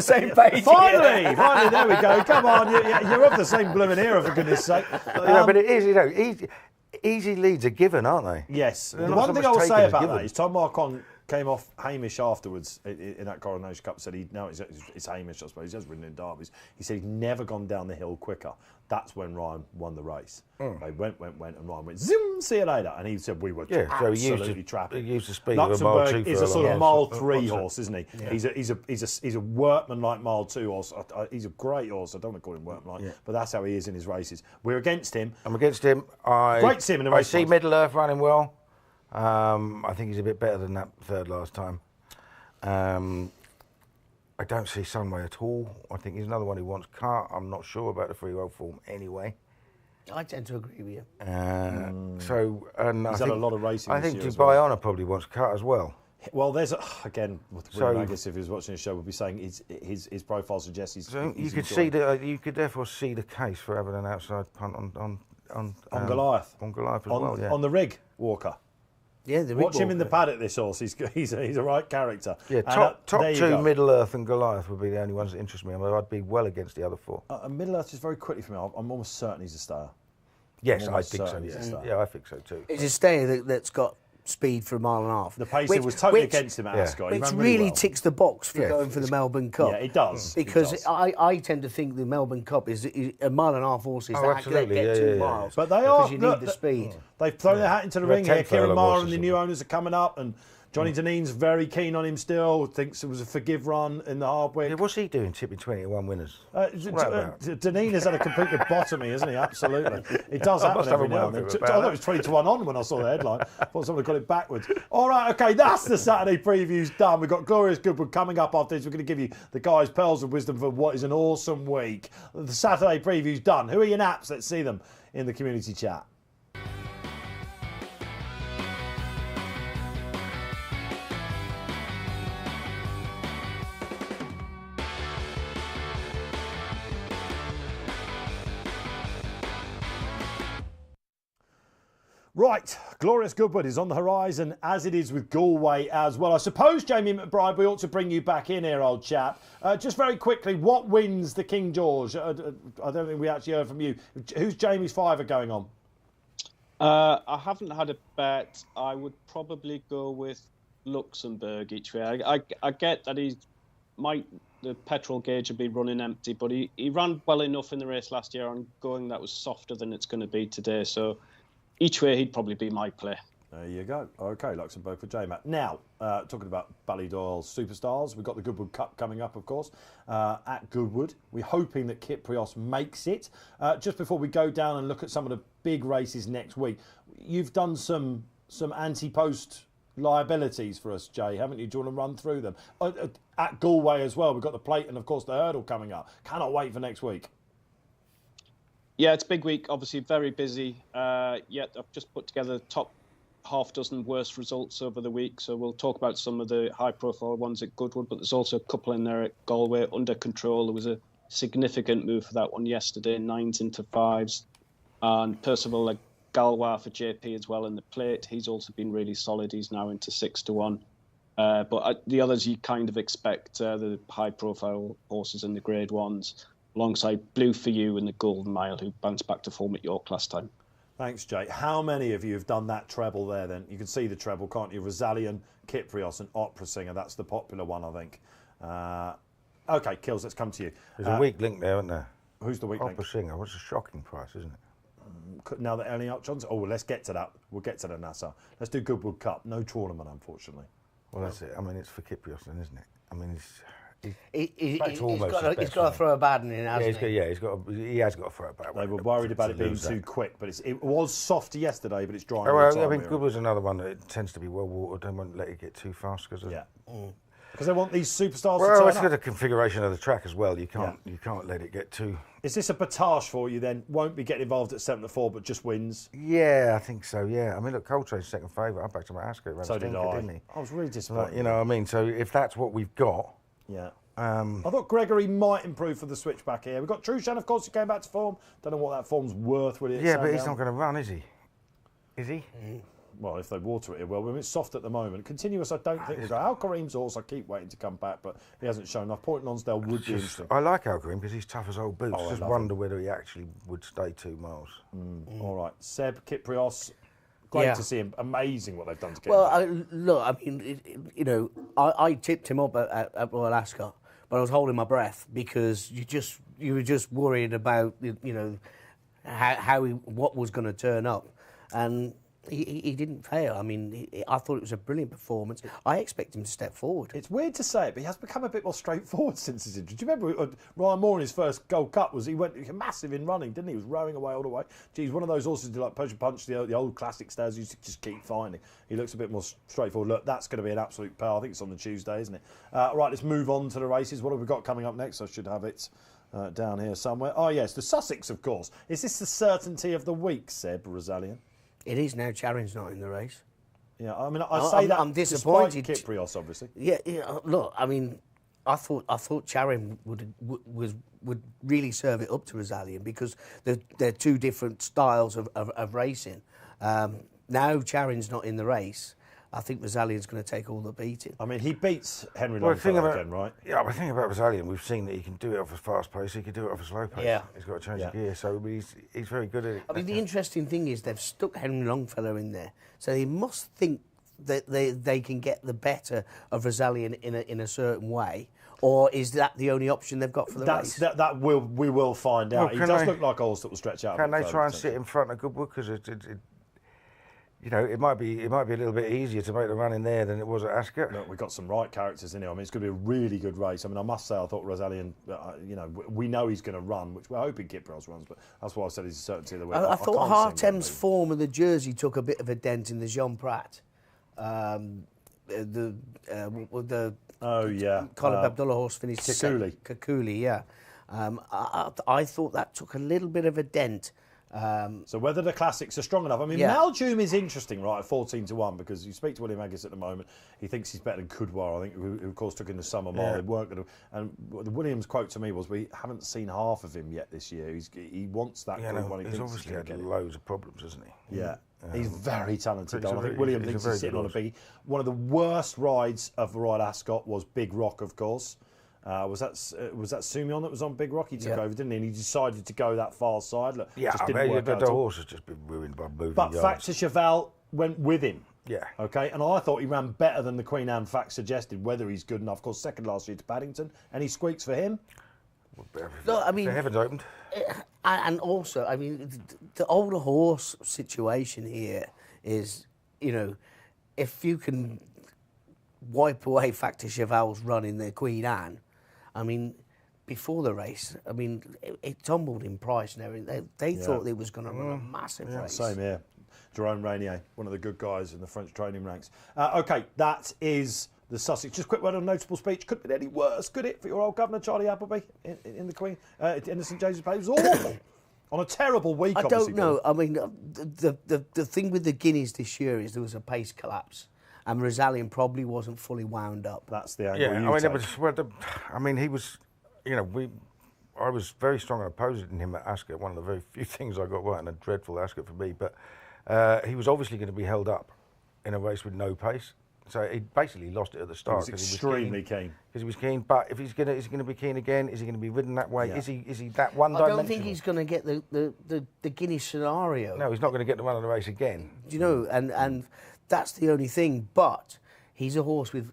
Speaker 2: same page.
Speaker 1: Finally, there we go. Come on, you're of the same blooming era, for goodness' sake.
Speaker 3: But it is, easy leads are given, aren't they?
Speaker 1: Yes. The one thing I will say about that is Tom Marcon came off Hamish afterwards in that Coronation Cup. Said it's Hamish, I suppose. He's just ridden in derbies. He said he'd never gone down the hill quicker. That's when Ryan won the race. They went, and Ryan went, zoom, see you later. And he said we were absolutely trapping.
Speaker 3: He used the speed of a mile 2
Speaker 1: is a sort of mile 3 horse, isn't he? Yeah. He's a workman-like mile 2 horse. He's a great horse. I don't want to call him workman-like, but that's how he is in his races. We're against him.
Speaker 3: I'm against him.
Speaker 1: Great to see him in the race.
Speaker 3: I see Middle Earth running well. I think he's a bit better than that third last time. I don't see Sunway at all. I think he's another one who wants cut. I'm not sure about the free-roll form anyway.
Speaker 2: I tend to agree with you.
Speaker 1: He's had a lot of racing.
Speaker 3: I think Dubai Honour probably wants cut as well.
Speaker 1: Well, there's again. Magus, if he was watching the show, would be saying his profile suggests he's.
Speaker 3: So
Speaker 1: he's
Speaker 3: you could therefore see the case for having an outside punt on
Speaker 1: Goliath.
Speaker 3: On Goliath as well. Yeah.
Speaker 1: On the rig, Walker.
Speaker 2: Yeah,
Speaker 1: watch him in the paddock. This horse, he's a right character.
Speaker 3: Yeah, top 2, Middle Earth and Goliath would be the only ones that interest me. I mean, I'd be well against the other 4.
Speaker 1: Middle Earth is very quickly for me. I'm almost certain he's a stayer.
Speaker 3: Yes, I think so. Yeah, I think so too.
Speaker 2: It's a stayer that's got speed for a mile and a half.
Speaker 1: The pacing was totally against him at Ascot. He
Speaker 2: Which
Speaker 1: ran
Speaker 2: really
Speaker 1: well.
Speaker 2: ticks the box for going for the Melbourne Cup.
Speaker 1: Yeah, it does.
Speaker 2: Because
Speaker 1: it does.
Speaker 2: I tend to think the Melbourne Cup is a mile and a half horses that get
Speaker 3: absolutely.
Speaker 2: 2 miles.
Speaker 1: But they are.
Speaker 2: Because you need the speed.
Speaker 1: They've thrown their hat into the
Speaker 3: We're
Speaker 1: ring here.
Speaker 3: 10th furlong
Speaker 1: Kieran Maher and
Speaker 3: horses
Speaker 1: the new owners are coming up, and Johnny Deneen's very keen on him still. Thinks it was a forgive run in the Hardwick.
Speaker 3: Yeah, what's he doing, tipping 21 winners?
Speaker 1: Deneen has had a complete lobotomy, hasn't he? Absolutely. It does happen
Speaker 3: must have
Speaker 1: every
Speaker 3: a
Speaker 1: now
Speaker 3: word
Speaker 1: and then.
Speaker 3: with him
Speaker 1: I
Speaker 3: about
Speaker 1: thought it was 20-1 on when I saw the headline. I thought someone had got it backwards. All right, okay, that's the Saturday previews done. We've got Glorious Goodwood coming up after this. We're going to give you the guys' pearls of wisdom for what is an awesome week. The Saturday previews done. Who are your naps? Let's see them in the community chat. Right, Glorious Goodwood is on the horizon, as it is with Galway as well. I suppose, Jamie McBride, we ought to bring you back in here, old chap. Just very quickly, what wins the King George? I don't think we actually heard from you. Who's Jamie's fiver going on?
Speaker 4: I haven't had a bet. I would probably go with Luxembourg each way. I get that the petrol gauge would be running empty, but he ran well enough in the race last year on going that was softer than it's going to be today. So each way, he'd probably be my play.
Speaker 1: There you go. Okay, Luxembourg for J-Mac. Now, talking about Ballydoyle superstars, we've got the Goodwood Cup coming up, of course, at Goodwood. We're hoping that Kyprios makes it. Just before we go down and look at some of the big races next week, you've done some anti-post liabilities for us, Jay, haven't you? Do you want to run through them? At Galway as well, we've got the plate and, of course, the hurdle coming up. Cannot wait for next week.
Speaker 4: Yeah, it's a big week, obviously very busy. I've just put together the top half dozen worst results over the week. So we'll talk about some of the high profile ones at Goodwood, but there's also a couple in there at Galway under control. There was a significant move for that one yesterday, 9s into 5s. And Percival Galway for JP as well in the plate. He's also been really solid. He's now into 6-1. But the others you kind of expect, the high profile horses in the grade 1s. Alongside Blue for You and the Golden Mile, who bounced back to form at York last time.
Speaker 1: Thanks, Jay. How many of you have done that treble there, then? You can see the treble, can't you? Rosalian, Kyprios and Opera Singer. That's the popular one, I think. OK, Kills, let's come to you.
Speaker 3: There's a weak link there, isn't there?
Speaker 1: Who's the weak link?
Speaker 3: Opera Singer. What's a shocking price, isn't it?
Speaker 1: Now that Erling Upjohn's... Oh, well, let's get to that. We'll get to the Nassau. Let's do Goodwood Cup. No tournament, unfortunately.
Speaker 3: Well, that's it. I mean, it's for Kyprios then, isn't it? I mean,
Speaker 2: He's got to throw a bad one in, hasn't he?
Speaker 3: He has got to throw a bad one.
Speaker 1: They were worried about it being too quick, but it was soft yesterday, but it's drying.
Speaker 3: I mean, Goodwood's another one that tends to be well watered. They won't let it get too fast because
Speaker 1: because they want these superstars.
Speaker 3: Well,
Speaker 1: to
Speaker 3: it's
Speaker 1: turn
Speaker 3: got
Speaker 1: up.
Speaker 3: a configuration of the track as well. You can't let it get too.
Speaker 1: Is this a batage for you then? Won't be getting involved at 7-4, but just wins.
Speaker 3: Yeah, I think so. Yeah, I mean, look, Coltrane's second favourite. I backed him at Ascot.
Speaker 1: So did I.
Speaker 3: Didn't he?
Speaker 1: I was really disappointed.
Speaker 3: You know what I mean? So if that's what we've got.
Speaker 1: Yeah. I thought Gregory might improve for the switchback here. We've got Trushan, of course, who came back to form. Don't know what that form's worth, really.
Speaker 3: Yeah, but he's not going to run, is he? Is he?
Speaker 1: Well, if they water it, well, it's soft at the moment. Continuous, I don't think we'll go. Al Kareem's horse, I keep waiting to come back, but he hasn't shown enough. Point Lonsdale would be interesting.
Speaker 3: I like Al Kareem because he's tough as old boots.
Speaker 1: I
Speaker 3: Just
Speaker 1: love
Speaker 3: wonder whether he actually would stay 2 miles.
Speaker 1: All right. Seb, Kyprios, great to see him. Amazing what they've done to get him.
Speaker 2: Look, I mean, I tipped him up at Royal Ascot, but I was holding my breath because you were just worried about what was going to turn up, and he didn't fail. I mean, I thought it was a brilliant performance. I expect him to step forward.
Speaker 1: It's weird to say it, but he has become a bit more straightforward since his injury. Do you remember Ryan Moore in his first Gold Cup he went massive in running, didn't he? He was rowing away all the way. Geez, one of those horses like Poacher Punch, the old classic stairs used to just keep finding. He looks a bit more straightforward. Look, that's going to be an absolute power. I think it's on the Tuesday, isn't it? Right, let's move on to the races. What have we got coming up next? I should have it down here somewhere. Oh, yes, the Sussex, of course. Is this the certainty of the week, Seb Rosalian?
Speaker 2: It is now. Charin's not in the race.
Speaker 1: Yeah, I mean, I'm
Speaker 2: disappointed.
Speaker 1: Despite Kyprios, obviously.
Speaker 2: Yeah. Look, I mean, I thought Charin would really serve it up to Rosalian because they're two different styles of racing. Now Charin's not in the race. I think Rosalian's going to take all the beating.
Speaker 1: I mean, he beats Henry Longfellow again, right?
Speaker 3: Yeah, but the thing about Valiant, we've seen that he can do it off a fast pace, he can do it off a slow pace.
Speaker 2: Yeah.
Speaker 3: He's got to change the gear, so he's very good at it.
Speaker 2: I mean, the interesting thing is they've stuck Henry Longfellow in there, so he must think they can get the better of Valiant in a certain way, or is that the only option they've got for the race?
Speaker 1: We will find out.
Speaker 3: Well,
Speaker 1: he does look like a horse that will stretch out.
Speaker 3: Can they try and sit in front of Goodwood? Because it might be a little bit easier to make the run in there than it was at Ascot.
Speaker 1: Look, we've got some right characters in here. I mean, it's going to be a really good race. I mean, I must say, I thought Rosalian, we know he's going to run, which we're hoping Qipco runs, but that's why I said he's a certainty of the win.
Speaker 2: I thought Hartem's form of the Jersey took a bit of a dent in the Jean Prat. The Colin Abdullah horse finished
Speaker 1: Kealy.
Speaker 2: Yeah. I thought that took a little bit of a dent.
Speaker 1: So whether the classics are strong enough. I mean, Maljoom is interesting, right, at 14-1, because you speak to William Aggis at the moment, he thinks he's better than Goodwood, I think, who of course took in the summer mile. They weren't going to, and the Williams quote to me was, we haven't seen half of him yet this year. He wants that group one.
Speaker 3: He's obviously had loads of problems, hasn't he?
Speaker 1: Yeah. He's very talented. I think William thinks he's sitting on a big. One of the worst rides of the ride Ascot was Big Rock, of course. Was that Sumion that was on Big Rock? He took over, didn't he? And he decided to go that far side. Look, just didn't work out.
Speaker 3: The horse has just been ruined by moving
Speaker 1: But
Speaker 3: yards.
Speaker 1: Factor Cheval went with him.
Speaker 3: Yeah.
Speaker 1: Okay, and I thought he ran better than the Queen Anne fact suggested. Whether he's good enough, of course, second last year to Paddington. Any squeaks for him?
Speaker 2: No, I mean,
Speaker 3: the heavens opened.
Speaker 2: And also, I mean, the older horse situation here is, if you can wipe away Factor Cheval's run in the Queen Anne, I mean, before the race, I mean, it tumbled in price and everything. They thought it was going to run a massive race.
Speaker 1: Same here. Jerome Rainier, one of the good guys in the French training ranks. OK, that is the Sussex. Just a quick word on notable speech. Couldn't be any worse, could it, for your old governor, Charlie Appleby, in the Queen, in the St James's Palace? It was awful. On a terrible week,
Speaker 2: I don't know. I mean, the thing with the Guineas this year is there was a pace collapse. And Rosalian probably wasn't fully wound up.
Speaker 1: That's the angle
Speaker 3: he was, I was very strong opposing him at Ascot. One of the very few things I got right, and a dreadful Ascot for me. But he was obviously going to be held up in a race with no pace. So he basically lost it at the start.
Speaker 1: He was extremely keen.
Speaker 3: Because he was keen. But if is he going to be keen again? Is he going to be ridden that way? Yeah. Is he that one-dimensional?
Speaker 2: I don't think he's going to get the Guineas scenario.
Speaker 3: No, he's not going to get the run of the race again.
Speaker 2: And that's the only thing. But he's a horse with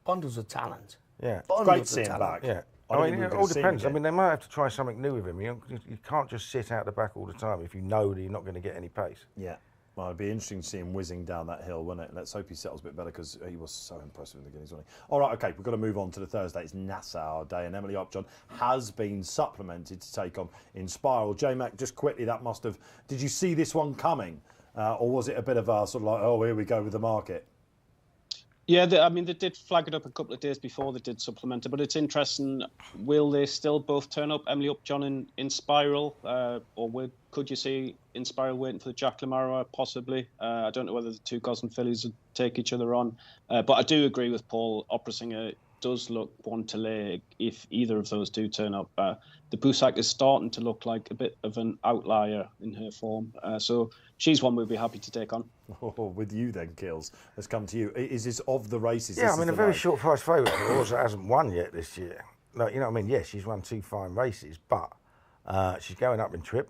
Speaker 2: bundles of talent.
Speaker 3: Yeah,
Speaker 1: it's great seeing him back.
Speaker 3: Yeah. I mean, it all depends. I mean, they might have to try something new with him. You can't just sit out the back all the time if you know that you're not going to get any pace.
Speaker 1: Yeah. Well, it'd be interesting to see him whizzing down that hill, wouldn't it? Let's hope he settles a bit better, because he was so impressive in the Guineas, wasn't he? All right, OK, we've got to move on to the Thursday. It's Nassau Day, and Emily Upjohn has been supplemented to take on Inspiral. J-Mac, just quickly, that must have... Did you see this one coming? Or was it a bit of a sort of like, oh, here we go with the market?
Speaker 4: Yeah, they did flag it up a couple of days before they did supplement it, but it's interesting. Will they still both turn up, Emily Upjohn in Spiral, or could you see Inspiral waiting for the Jack Lamara, possibly? I don't know whether the two cousin fillies would take each other on, but I do agree with Paul. Opera Singer does look one to lay if either of those do turn up. The Busak is starting to look like a bit of an outlier in her form, so she's one we'd be happy to take on.
Speaker 1: Oh, with you then, Kills. Let's come to you. Is this of the races?
Speaker 3: Yeah, I mean, a very short price favourite for a horse that hasn't won yet this year. No, you know what I mean? Yes, she's run 2 fine races, but she's going up in trip.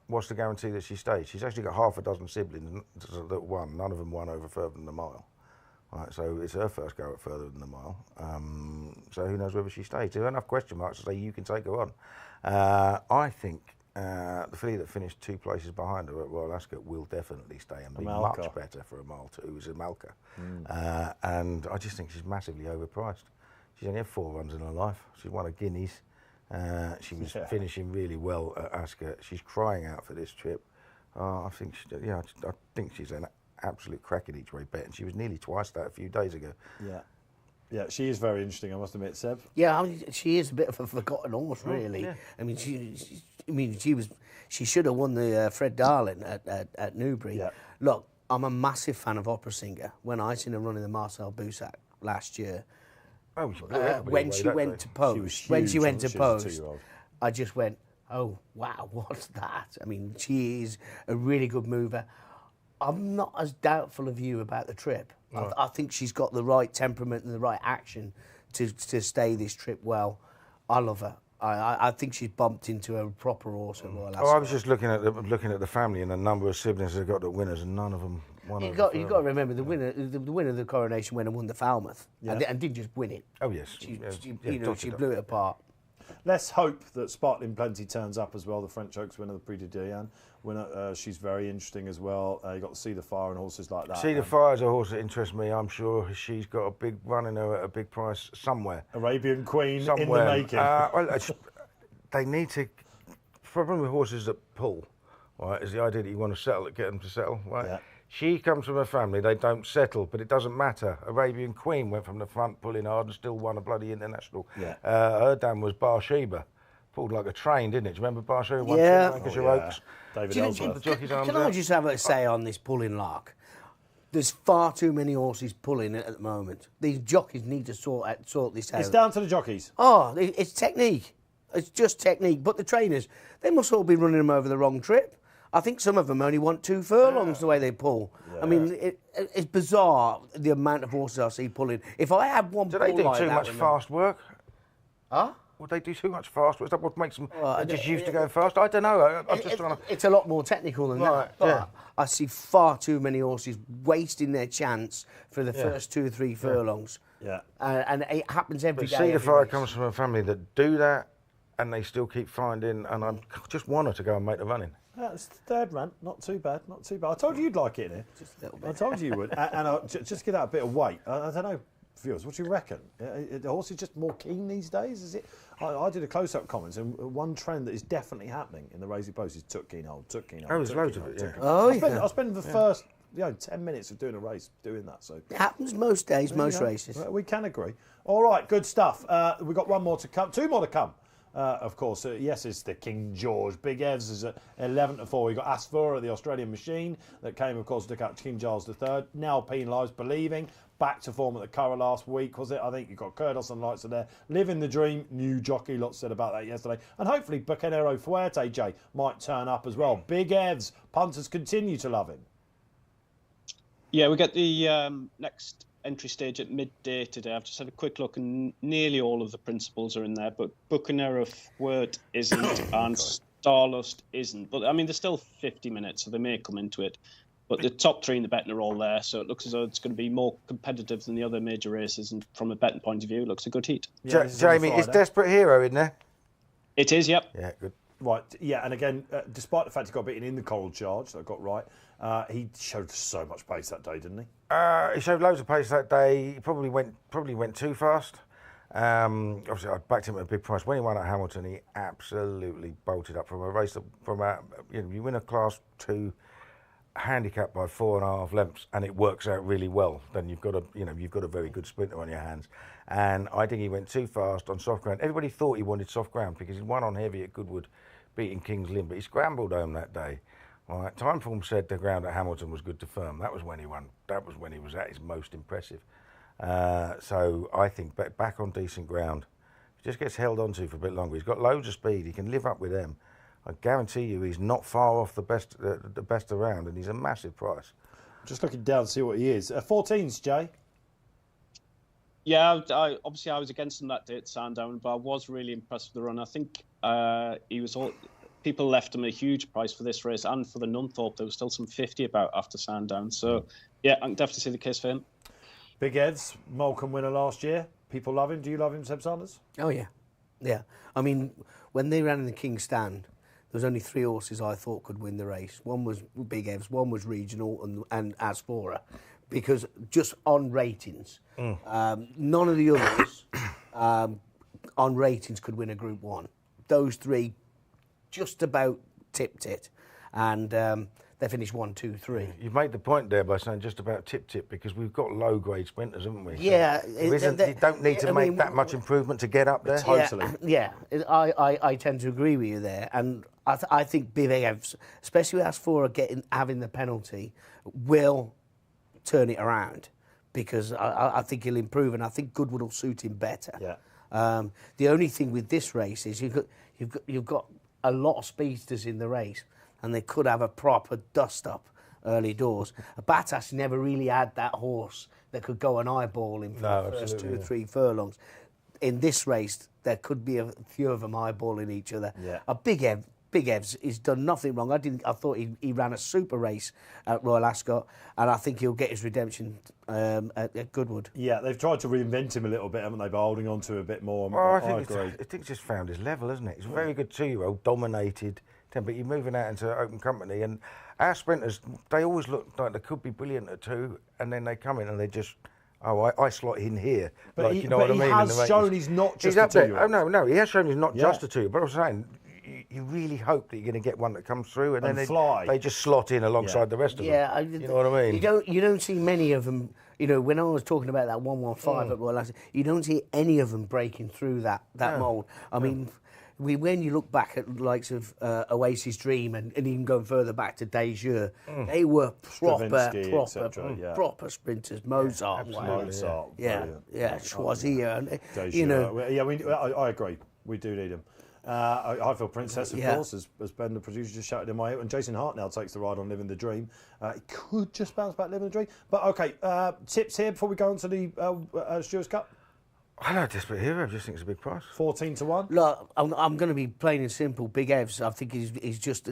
Speaker 3: What's the guarantee that she stays? She's actually got half a dozen siblings that won. None of them won over further than the mile. Right, so it's her first go at further than the mile. So who knows whether she stays? There are enough question marks to say you can take her on. I think the filly that finished 2 places behind her at Royal Ascot will definitely stay and be much better for a mile 2. Is Amalka. And I just think she's massively overpriced. She's only had 4 runs in her life. She won a Guineas. She was finishing really well at Ascot. She's crying out for this trip. I think she's an absolute crack at each way bet, and she was nearly twice that a few days ago.
Speaker 1: Yeah, she is very interesting, I must admit, Seb.
Speaker 2: Yeah, I mean, she is a bit of a forgotten horse, really.
Speaker 1: Yeah.
Speaker 2: I mean, she should have won the Fred Darling at Newbury.
Speaker 1: Yeah.
Speaker 2: Look, I'm a massive fan of Opera Singer. When I seen her running the Marcel Busak last year, when she went to post, I just went, oh wow, what's that? I mean, she is a really good mover. I'm not as doubtful of you about the trip. No. I think she's got the right temperament and the right action to stay this trip well. I love her. I think she's bumped into a proper horse at Royal Ascot.
Speaker 3: I was just looking at the family and the number of siblings they've got that winners, and none of them You've
Speaker 2: got to remember the winner of the coronation went and won the Falmouth, and didn't just win it.
Speaker 3: Oh yes,
Speaker 2: She blew it apart.
Speaker 1: Let's hope that Sparkling Plenty turns up as well. The French Oaks winner, the Prix de Diane winner. She's very interesting as well. You got to See the Fire and horses like that.
Speaker 3: See the Fire is a horse that interests me. I'm sure she's got a big run in her at a big price somewhere.
Speaker 1: Arabian Queen
Speaker 3: somewhere.
Speaker 1: in the making.
Speaker 3: They need to. Problem with horses that pull, right, is the idea that you want to settle, get them to settle, right?
Speaker 1: Yeah.
Speaker 3: She comes from a family, they don't settle, but it doesn't matter. Arabian Queen went from the front pulling hard and still won a bloody international.
Speaker 1: Yeah.
Speaker 3: Her dam was Bathsheba. Pulled like a train, didn't it? Do you remember Bathsheba?
Speaker 2: Yeah.
Speaker 3: Lancashire Oaks.
Speaker 1: David
Speaker 2: Can
Speaker 1: Ellsworth.
Speaker 2: I just have a say on this pulling lark? There's far too many horses pulling it at the moment. These jockeys need to sort this out.
Speaker 1: It's down to the jockeys.
Speaker 2: Oh, it's technique. It's just technique. But the trainers, they must all be running them over the wrong trip. I think some of them only want 2 furlongs the way they pull. Yeah. I mean, it's bizarre the amount of horses I see pulling. If I had one
Speaker 3: do
Speaker 2: pull
Speaker 3: they do
Speaker 2: like
Speaker 3: too
Speaker 2: that
Speaker 3: much fast work?
Speaker 2: Huh?
Speaker 3: Would they do too much fast work? Is that what makes them just used to going fast? I don't know. I'm just trying to...
Speaker 2: It's a lot more technical than that. But I see far too many horses wasting their chance for the first 2 or 3 furlongs.
Speaker 1: Yeah.
Speaker 2: And it happens every day.
Speaker 3: See the Fire comes from a family that do that, and they still keep finding, and I just want her to go and make the running.
Speaker 1: Yeah, it's the third rant. Not too bad. Not too bad. I told you you'd like it here.
Speaker 2: Just a little bit.
Speaker 1: I told you you would. And just give that a bit of weight. I don't know, viewers, what do you reckon? The horse is just more keen these days, is it? I did a close-up comments, and one trend that is definitely happening in the Racing Post is took keen hold. Oh,
Speaker 3: there's loads of it, yeah.
Speaker 2: Oh,
Speaker 1: I spend the first 10 minutes of doing a race doing that. So
Speaker 2: it happens most days, most races.
Speaker 1: We can agree. All right, good stuff. We've got one more to come, 2 more to come. Of course, yes, it's the King George. Big Evs is at 11 to 4. We've got Asfora, the Australian Machine, that came, of course, to catch King Charles III. Now penalised, believing. Back to form at the Curragh last week, was it? I think you've got Kurdos and Lights are there. Living the dream, new jockey. Lots said about that yesterday. And hopefully, Bucanero Fuerte, Jay, might turn up as well. Big Evs. Punters continue to love him.
Speaker 4: Yeah, we get the next entry stage at midday today. I've just had a quick look, and nearly all of the principals are in there, but Bucanero Fuerte isn't, and Starlust isn't. But I mean, there's still 50 minutes, so they may come into it. But the top 3 in the betting are all there, so it looks as though it's going to be more competitive than the other major races. And from a betting point of view, it looks a good heat.
Speaker 1: Yeah,
Speaker 3: Jamie, is Desperate Hero in there?
Speaker 4: It is, yep.
Speaker 3: Yeah, good.
Speaker 1: Right, yeah, and again, despite the fact he got beaten in the Coral Charge, that I got right, he showed so much pace that day, didn't he?
Speaker 3: He showed loads of pace that day. He probably went too fast. Obviously, I backed him at a big price. When he won at Hamilton, he absolutely bolted up from a race you win a Class 2 handicap by 4.5 lengths, and it works out really well. Then you've got a very good sprinter on your hands. And I think he went too fast on soft ground. Everybody thought he wanted soft ground because he won on heavy at Goodwood, beating King's Lynn, but he scrambled home that day. All right, Timeform said the ground at Hamilton was good to firm. That was when he won. That was when he was at his most impressive. So I think back on decent ground, if he just gets held onto for a bit longer. He's got loads of speed. He can live up with them. I guarantee you, he's not far off the best around, and he's a massive price.
Speaker 1: Just looking down to see what he is. 14s, Jay.
Speaker 4: Yeah, I was against him that day at Sandown, but I was really impressed with the run. I think people left him a huge price for this race and for the Nunthorpe. There was still some 50 about after Sandown. So, yeah, I can definitely see the case for him.
Speaker 1: Big Evs, Morecambe winner last year. People love him. Do you love him, Seb Sanders?
Speaker 2: Oh, yeah. Yeah. I mean, when they ran in the King's Stand, there was only 3 horses I thought could win the race. One was Big Evs, one was Regional, and Asfora. Because just on ratings, none of the others on ratings could win a Group 1. Those 3 just about tipped it. And they finished 1, 2, 3.
Speaker 3: You've made the point there by saying just about tip, because we've got low-grade sprinters, haven't we?
Speaker 2: Yeah.
Speaker 3: So you don't need to make that much improvement to get up there?
Speaker 1: Totally.
Speaker 2: Yeah. I tend to agree with you there. And I think Big Evs, especially with Asfora having the penalty, will turn it around, because I think he'll improve, and I think Goodwood will suit him better.
Speaker 1: Yeah.
Speaker 2: The only thing with this race is you've got a lot of speedsters in the race, and they could have a proper dust-up early doors. Batas never really had that horse that could go and eyeball him for the first 2 or 3 furlongs. In this race, there could be a few of them eyeballing each other.
Speaker 1: Yeah.
Speaker 2: A Big Ev Big Ev's, he's done nothing wrong. I thought he ran a super race at Royal Ascot, and I think he'll get his redemption at Goodwood.
Speaker 1: Yeah, they've tried to reinvent him a little bit, haven't they, by holding on to a bit more.
Speaker 3: Well, I
Speaker 1: agree.
Speaker 3: think he's just found his level, isn't it? He's a very good 2-year-old, dominated, but you're moving out into open company, and our sprinters, they always look like they could be brilliant at 2, and then they come in and they just... I slot in here.
Speaker 1: But
Speaker 3: like, you know what I mean?
Speaker 1: He has shown he's not just
Speaker 3: a
Speaker 1: 2-year-old.
Speaker 3: Oh, no, he has shown he's not just a 2. But I was saying, you really hope that you're going to get one that comes through, and then they just slot in alongside the rest of them. Yeah, you know what I mean?
Speaker 2: You don't see many of them. You know, when I was talking about that 115 at Royal Ascot, you don't see any of them breaking through that mould. I mean, when you look back at the likes of Oasis Dream and even going further back to Dejeux, they were proper sprinters. Mozart, Choisier, you know.
Speaker 1: I agree. We do need him. I feel Princess, of course, as Ben, the producer, just shouted in my ear. And Jason Hart now takes the ride on Living the Dream. He could just bounce back Living the Dream. But OK, tips here before we go on to the Stewards Cup.
Speaker 3: I don't Desperate Hero. I just think it's a big price.
Speaker 1: 14-1.
Speaker 2: Look, I'm going to be plain and simple. Big Evs. I think he's just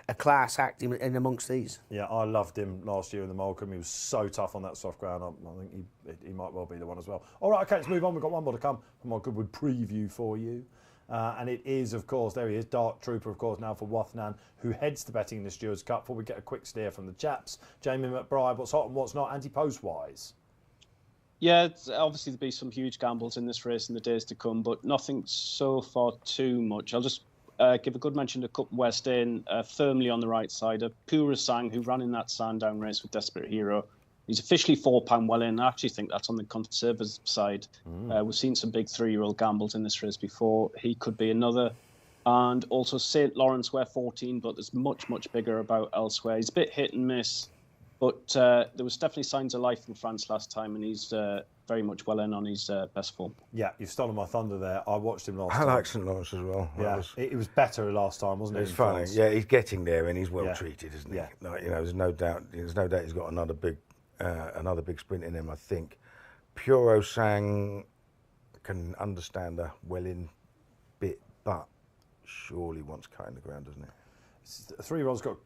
Speaker 2: a class act in amongst these.
Speaker 1: Yeah, I loved him last year in the Molecombe. He was so tough on that soft ground. I think he might well be the one as well. All right, OK, let's move on. We've got one more to come from our Goodwood preview for you. And it is, of course, there he is, Dark Trooper, of course, now for Wathnan, who heads the betting in the Stewards Cup. Before we get a quick steer from the chaps, Jamie McBride, what's hot and what's not, anti-post-wise?
Speaker 4: Yeah, obviously there'll be some huge gambles in this race in the days to come, but nothing so far too much. I'll just give a good mention to Cup West End, firmly on the right side, of Pura Sang, who ran in that Sandown race with Desperate Hero. He's officially £4 well in. I actually think that's on the conservative side. We've seen some big 3-year-old gambles in this race before. He could be another. And also St. Lawrence, where 14, but there's much, much bigger about elsewhere. He's a bit hit and miss, but there was definitely signs of life in France last time, and he's very much well in on his best form.
Speaker 1: Yeah, you've stolen my thunder there. I watched him last time.
Speaker 3: I like St. Lawrence as well.
Speaker 1: Yeah, it was better last time, wasn't it?
Speaker 3: It's funny. Yeah, he's getting there, and he's well treated, isn't he?
Speaker 1: Yeah.
Speaker 3: Like, you know, there's no doubt he's got another big sprint in him, I think. Puro Sang can understand a well-in bit, but surely wants cutting the ground, doesn't it?
Speaker 1: 3-year-old's got a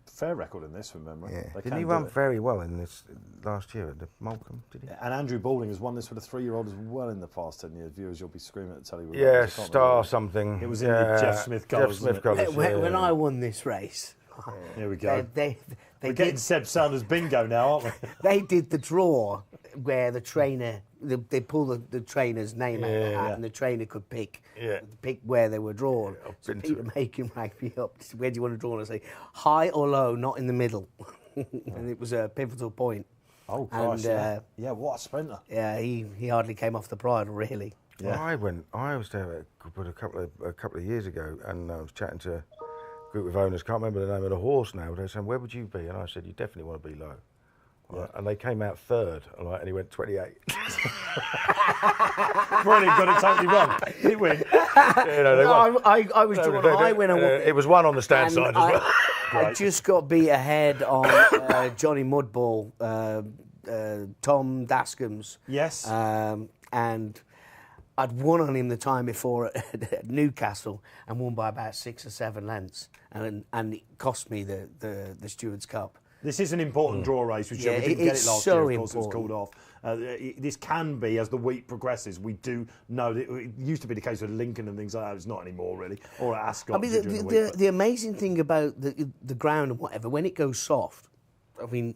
Speaker 1: fair record in this, from memory.
Speaker 3: Yeah. Didn't he run very well in this last year at the Molecombe, did he?
Speaker 1: And Andrew Balding has won this with a 3-year-old as well in the past 10 years. Viewers, you'll be screaming at the telly.
Speaker 3: Yeah, Star something.
Speaker 1: It was in the Jeff Smith colours.
Speaker 2: When I won this race...
Speaker 1: Here we go.
Speaker 2: We're
Speaker 1: getting Seb Sanders bingo now, aren't we?
Speaker 2: They did the draw where the trainer, they pull the trainer's name out of the hat, and the trainer could pick where they were drawn. So Peter Macon rang me up. Where do you want to draw? And I say, high or low, not in the middle. And it was a pivotal point.
Speaker 1: Oh, Christ,
Speaker 2: and,
Speaker 1: yeah, what a sprinter.
Speaker 2: Yeah, he hardly came off the bridle, really.
Speaker 3: Yeah. I was there at Goodwood a couple of years ago, and I was chatting to a group of owners, can't remember the name of the horse now, but they were saying, where would you be? And I said, you definitely want to be low. Yeah. And they came out third, and he went 28.
Speaker 1: Brilliant, got it totally wrong. Did he win?
Speaker 2: I was drawn high when I won.
Speaker 3: It was one on the stand side as well.
Speaker 2: I just got beat ahead on Johnny Mudball, Tom Dascombe's.
Speaker 1: Yes.
Speaker 2: And I'd won on him the time before at Newcastle and won by about 6 or 7 lengths, and it cost me the Stewards Cup.
Speaker 1: This is an important draw race. We didn't get it last year, of course, it was called off. This can be, as the week progresses, we do know that it used to be the case with Lincoln and things like that. It's not anymore, really, or at Ascot.
Speaker 2: I mean, the amazing thing about the ground and whatever, when it goes soft, I mean,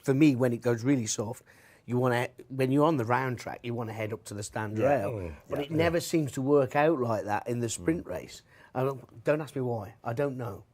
Speaker 2: for me, when it goes really soft, when you're on the round track, you want to head up to the stand rail. But it never seems to work out like that in the sprint race. Don't ask me why. I don't know.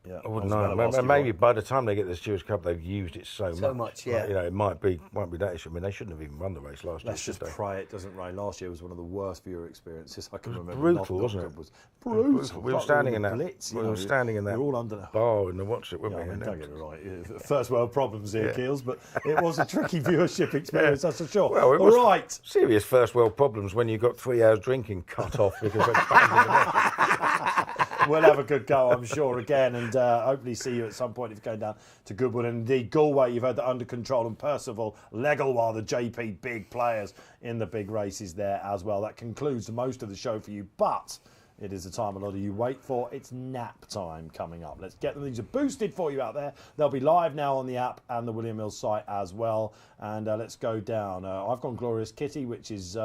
Speaker 3: Yeah, I wouldn't know. Maybe by the time they get the Stewards Cup, they've used it so much.
Speaker 1: Yeah.
Speaker 3: Like, it might be that issue. I mean, they shouldn't have even run the race last year.
Speaker 1: Let's just pray it doesn't rain. Last year was one of the worst viewer experiences I can remember.
Speaker 3: Brutal, wasn't it?
Speaker 1: Was brutal.
Speaker 3: We were standing in that.
Speaker 1: Blitz,
Speaker 3: we were standing in that.
Speaker 1: We were all under the
Speaker 3: bar in the watch it, weren't we?
Speaker 1: I mean, don't get me right. First world problems here, Keels, but it was a tricky viewership experience, that's for sure.
Speaker 3: Well, it was
Speaker 1: all right.
Speaker 3: Serious first world problems when you got 3 hours drinking cut off because they banged in the
Speaker 1: We'll have a good go, I'm sure, again, and hopefully see you at some point if you're going down to Goodwood. And indeed, Galway, you've had that Under Control, and Percival, Legalwar, the JP big players in the big races there as well. That concludes most of the show for you, but It is the time a lot of you wait for. It's nap time coming up. Let's get them. These are boosted for you out there. They'll be live now on the app and the William Mills site as well. And let's go down. I've gone Glorious Kitty, which is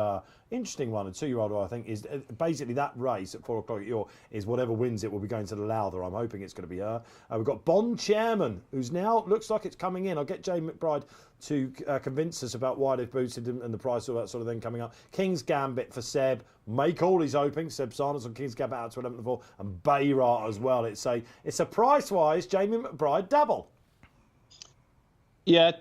Speaker 1: interesting one. A 2-year-old, I think, is basically that race at 4 o'clock at York is whatever wins it will be going to the Lowther. I'm hoping it's going to be her. We've got Bond Chairman, who's now looks like it's coming in. I'll get Jay McBride to convince us about why they've boosted him and the price, all that sort of thing coming up. King's Gambit for Seb. Make all he's hoping. Seb Sanders on King's Gambit out to 11 to 4. And Bayrat as well. It's a price-wise Jamie McBride double.
Speaker 4: Yeah,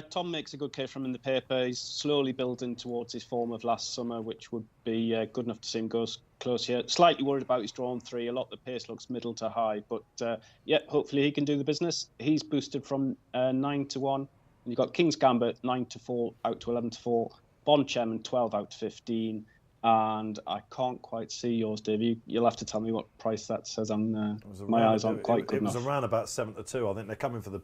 Speaker 4: Tom makes a good case from in the paper. He's slowly building towards his form of last summer, which would be good enough to see him go close here. Slightly worried about his drawn 3. A lot of the pace looks middle to high, but yeah, hopefully he can do the business. He's boosted from 9 to 1. And you've got King's Gambit 9 to 4 out to 11 to 4. Bond Chairman 12 out to 15. And I can't quite see yours, Dave. You'll have to tell me what price that says. My eyes aren't quite good enough.
Speaker 1: It was around about 7 to 2. I think they're coming for the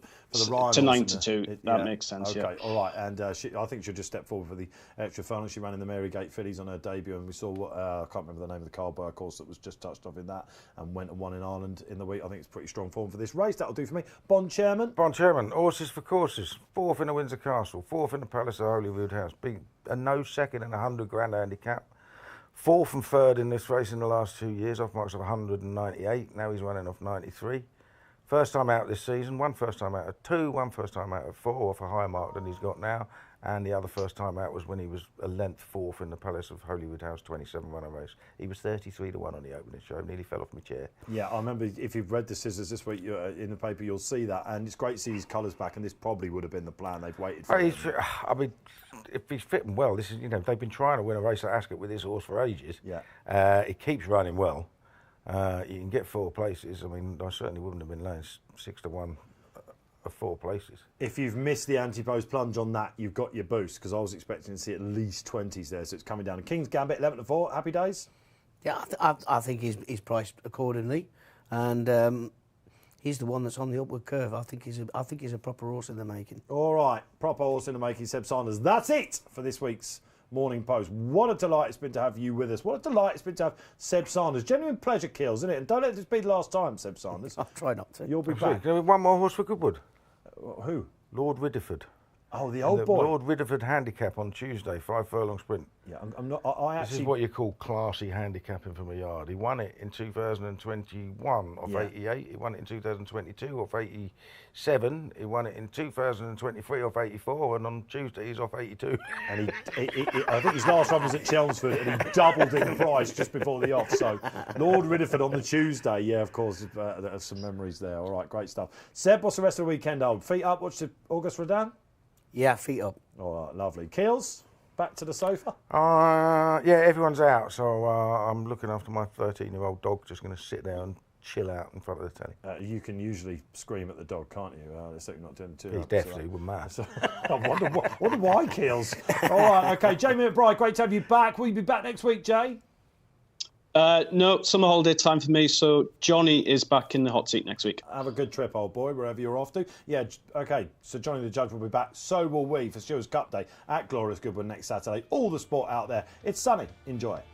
Speaker 1: Rhinos.
Speaker 4: To 9 to 2. That makes sense.
Speaker 1: Okay,
Speaker 4: yeah.
Speaker 1: all right. And I think she'll just step forward for the extra final. She ran in the Marygate Fillies on her debut, and we saw what I can't remember the name of the Carlsberg course that was just touched off in that, and went and won in Ireland in the week. I think it's pretty strong form for this race. That'll do for me. Bond Chairman.
Speaker 3: Horses for courses. 4th in the Windsor Castle. 4th in the Palace of Holyrood House. A no second in a 100 grand handicap. 4th and 3rd in this race in the last 2 years, off marks of 198. Now he's running off 93. First time out this season, one first time out of 2, one first time out of 4, off a higher mark than he's got now. And the other first time out was when he was a length 4th in the Palace of Holyrood House 27 runner race. He was 33 to 1 on the opening show, nearly fell off my chair. Yeah,
Speaker 1: I remember if you've read the scissors this week in the paper, you'll see that. And it's great to see his colours back, and this probably would have been the plan they've waited for.
Speaker 3: I mean, if he's fitting well, this is, they've been trying to win a race at Ascot with this horse for ages.
Speaker 1: Yeah.
Speaker 3: He keeps running well. You can get 4 places. I mean, I certainly wouldn't have been laying 6 to 1 of 4 places.
Speaker 1: If you've missed the anti-post plunge on that, you've got your boost, because I was expecting to see at least 20s there, so it's coming down. King's Gambit 11 to 4. Happy days.
Speaker 2: Yeah, I think he's priced accordingly, and he's the one that's on the upward curve. I think he's a proper horse in the making.
Speaker 1: All right, proper horse in the making, Seb Sanders. That's it for this week's Morning Post. What a delight it's been to have you with us. What a delight it's been to have Seb Sanders. Genuine pleasure, Keels, isn't it? And don't let this be the last time, Seb Sanders.
Speaker 2: I'll try not to.
Speaker 1: You'll be back.
Speaker 3: One more horse for Goodwood.
Speaker 1: Who?
Speaker 3: Lord Ridderford.
Speaker 1: Oh, the old boy.
Speaker 3: Lord Ridderford Handicap on Tuesday, 5 furlong sprint.
Speaker 1: Yeah, I'm not. I actually.
Speaker 3: This is what you call classy handicapping from a yard. He won it in 2021 off 88. He won it in 2022 off 87. He won it in 2023 off 84, and on Tuesday he's off 82.
Speaker 1: And I think his last run was at Chelmsford, and he doubled in price just before the off. So Lord Ridderford on the Tuesday. Yeah, of course, there's some memories there. All right, great stuff. Seb, what's the rest of the weekend hold? Feet up. Watch the August Redan.
Speaker 2: Yeah, feet up.
Speaker 1: All right, lovely. Keels, back to the sofa?
Speaker 3: Yeah, everyone's out, so I'm looking after my 13-year-old dog, just going to sit there and chill out in front of the telly. You
Speaker 1: can usually scream at the dog, can't you? It's certainly not doing too
Speaker 3: much. He definitely wouldn't matter.
Speaker 1: So, I wonder why, Keels. All right, OK, Jamie McBride, great to have you back. Will you be back next week, Jay?
Speaker 4: No, summer holiday time for me, so Johnny is back in the hot seat next week.
Speaker 1: Have a good trip, old boy, wherever you're off to. Yeah, OK, so Johnny the Judge will be back. So will we for Stewards Cup Day at Glorious Goodwood next Saturday. All the sport out there. It's sunny. Enjoy it.